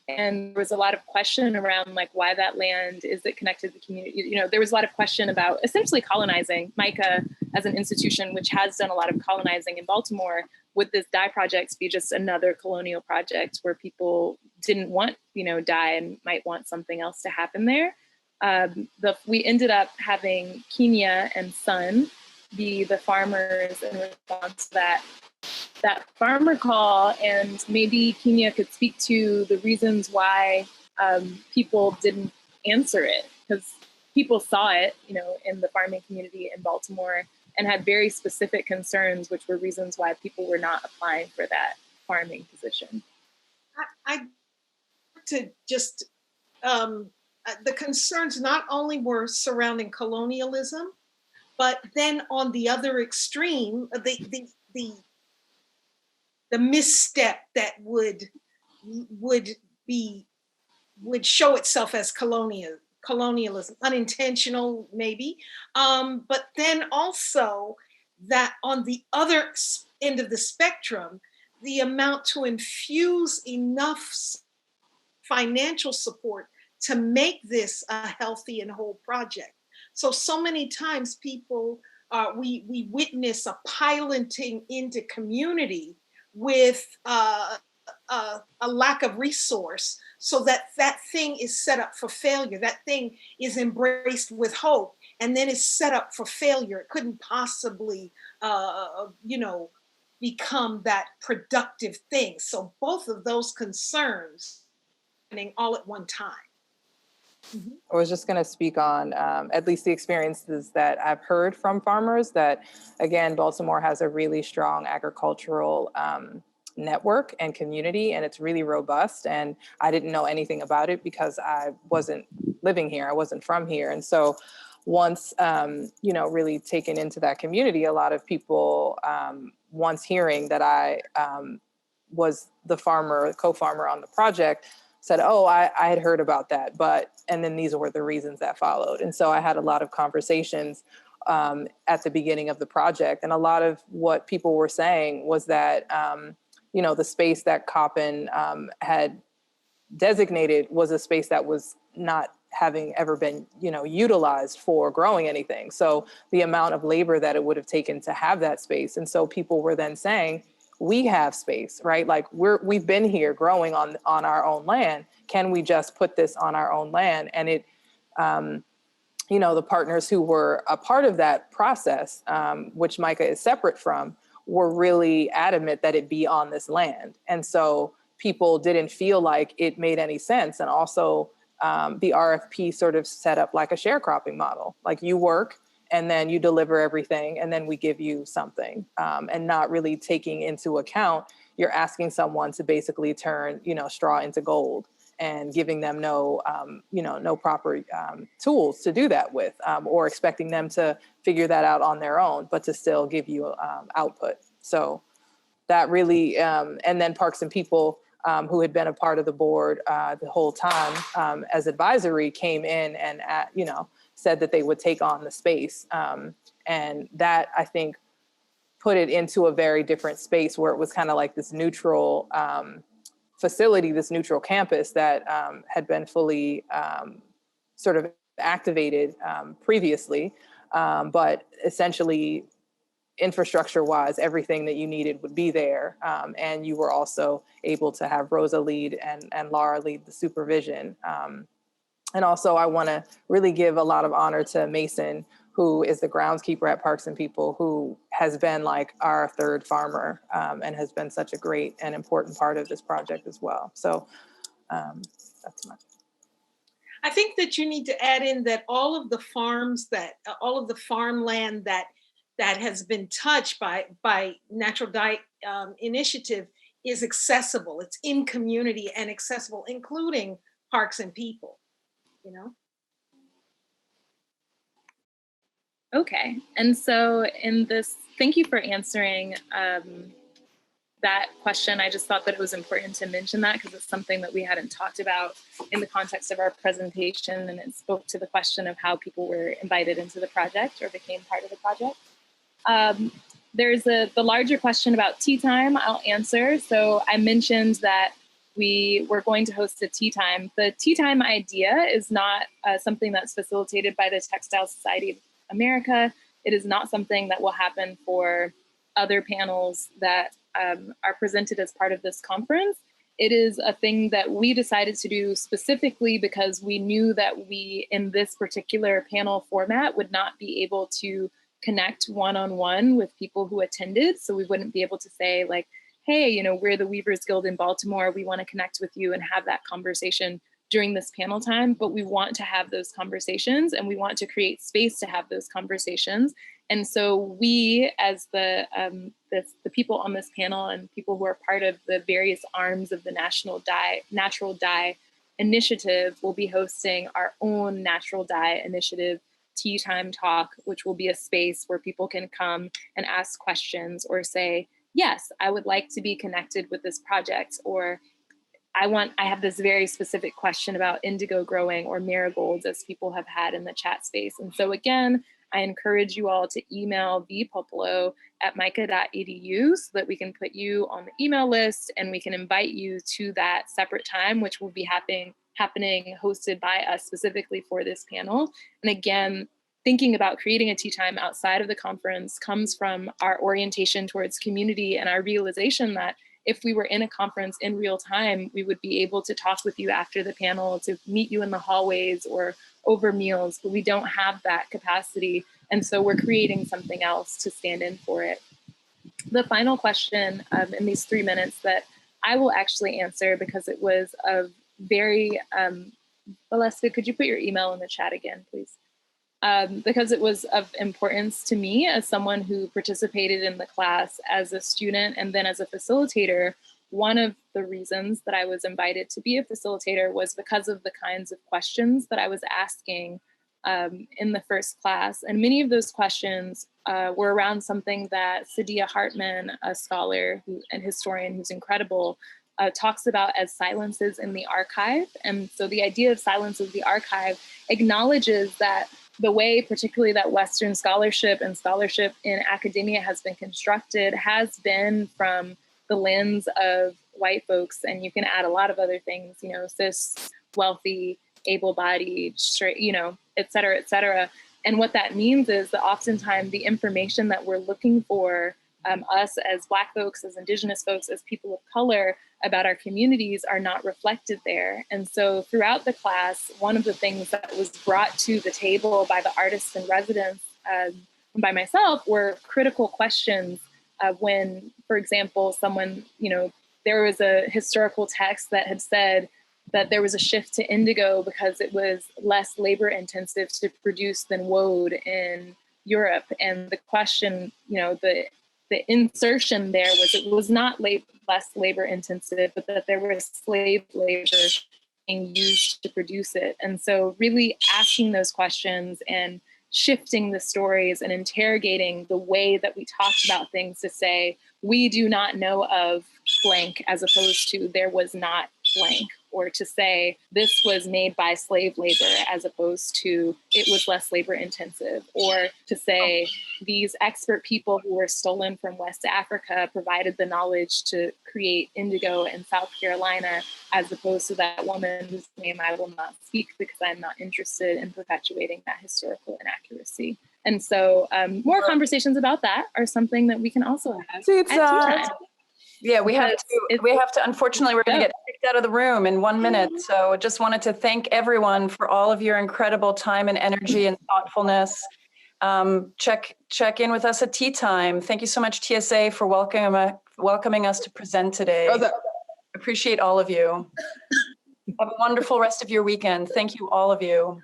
And there was a lot of question around like why that land, is it connected to the community? There was a lot of question about essentially colonizing MICA as an institution, which has done a lot of colonizing in Baltimore. Would this dye project be just another colonial project where people didn't want, dye and might want something else to happen there? We ended up having Kenya and Son be the farmers in response to that farmer call, and maybe Kenya could speak to the reasons why people didn't answer it, because people saw it, you know, in the farming community in Baltimore and had very specific concerns, which were reasons why people were not applying for that farming position. I to just the concerns not only were surrounding colonialism, but then on the other extreme, the misstep that would show itself as colonialism, unintentional maybe, but then also that on the other end of the spectrum, the amount to infuse enough financial support to make this a healthy and whole project. So many times people, we witness a piloting into community with a lack of resource, so that thing is set up for failure. That thing is embraced with hope and then is set up for failure. It couldn't possibly, become that productive thing. So both of those concerns happening all at one time. Mm-hmm. I was just going to speak on at least the experiences that I've heard from farmers that, again, Baltimore has a really strong agricultural network and community, and it's really robust. And I didn't know anything about it because I wasn't living here. I wasn't from here. And so once, really taken into that community, a lot of people, once hearing that I was the co-farmer on the project, said, oh, I had heard about that, and then these were the reasons that followed. And so I had a lot of conversations at the beginning of the project. And a lot of what people were saying was that, the space that Coppin had designated was a space that was not having ever been, utilized for growing anything. So the amount of labor that it would have taken to have that space. And so people were then saying, we have space, right? Like we've been here growing on our own land. Can we just put this on our own land? And it, the partners who were a part of that process, which Micah is separate from, were really adamant that it be on this land. And so people didn't feel like it made any sense. And also the RFP sort of set up like a sharecropping model, like you work and then you deliver everything and then we give you something, and not really taking into account, you're asking someone to basically turn, straw into gold and giving them no proper tools to do that with, or expecting them to figure that out on their own, but to still give you output. So that really, and then Parks and People, who had been a part of the board the whole time as advisory, came in and, said that they would take on the space. And that, I think, put it into a very different space where it was kind of like this neutral facility, this neutral campus that had been fully sort of activated previously. But essentially, infrastructure-wise, everything that you needed would be there. And you were also able to have Rosa lead and Laura lead the supervision. And also, I want to really give a lot of honor to Mason, who is the groundskeeper at Parks and People, who has been like our third farmer and has been such a great and important part of this project as well. So that's much. I think that you need to add in that all of the farmland that has been touched by Natural Diet Initiative is accessible. It's in community and accessible, including Parks and People. Okay, and so in this, thank you for answering that question. I just thought that it was important to mention that because it's something that we hadn't talked about in the context of our presentation, and it spoke to the question of how people were invited into the project or became part of the project. There's the larger question about tea time I'll answer. So I mentioned that we were going to host a tea time. The tea time idea is not something that's facilitated by the Textile Society of America. It is not something that will happen for other panels that are presented as part of this conference. It is a thing that we decided to do specifically because we knew that we, in this particular panel format, would not be able to connect one-on-one with people who attended. So we wouldn't be able to say like, hey, we're the Weavers Guild in Baltimore. We want to connect with you and have that conversation during this panel time, but we want to have those conversations and we want to create space to have those conversations. And so we, as the people on this panel and people who are part of the various arms of the Natural Dye Initiative, will be hosting our own Natural Dye Initiative Tea Time Talk, which will be a space where people can come and ask questions or say, yes, I would like to be connected with this project, or I have this very specific question about indigo growing or marigolds, as people have had in the chat space. And so again, I encourage you all to email populoh@mica.edu so that we can put you on the email list and we can invite you to that separate time, which will be happening hosted by us specifically for this panel. And again, thinking about creating a tea time outside of the conference comes from our orientation towards community and our realization that if we were in a conference in real time, we would be able to talk with you after the panel, to meet you in the hallways or over meals, but we don't have that capacity. And so we're creating something else to stand in for it. The final question in these 3 minutes that I will actually answer, because it was a very, Valeska, could you put your email in the chat again, please? Because it was of importance to me as someone who participated in the class as a student and then as a facilitator. One of the reasons that I was invited to be a facilitator was because of the kinds of questions that I was asking in the first class. And many of those questions were around something that Saidiya Hartman, a scholar and historian who's incredible, talks about as silences in the archive. And so the idea of silence of the archive acknowledges that the way particularly that Western scholarship and scholarship in academia has been constructed has been from the lens of white folks. And you can add a lot of other things, you know, cis, wealthy, able-bodied, straight, you know, et cetera, et cetera. And what that means is that oftentimes the information that we're looking for, us as Black folks, as Indigenous folks, as people of color, about our communities are not reflected there. And so throughout the class, one of the things that was brought to the table by the artists in residence and by myself were critical questions when, for example, someone, you know, there was a historical text that had said that there was a shift to indigo because it was less labor intensive to produce than woad in Europe. And the question, you know, the insertion there was it was not less labor intensive, but that there was slave labor being used to produce it. And so really asking those questions and shifting the stories and interrogating the way that we talked about things to say, we do not know of blank, as opposed to there was not blank, or to say this was made by slave labor as opposed to it was less labor intensive, or to say these expert people who were stolen from West Africa provided the knowledge to create indigo in South Carolina, as opposed to that woman whose name I will not speak because I'm not interested in perpetuating that historical inaccuracy. And so more conversations about that are something that we can also have at tea time. Yeah, we have to, unfortunately, we're going to get kicked out of the room in 1 minute. So just wanted to thank everyone for all of your incredible time and energy and thoughtfulness. Check in with us at tea time. Thank you so much, TSA, for welcoming us to present today. Rosa. Appreciate all of you. Have a wonderful rest of your weekend. Thank you, all of you.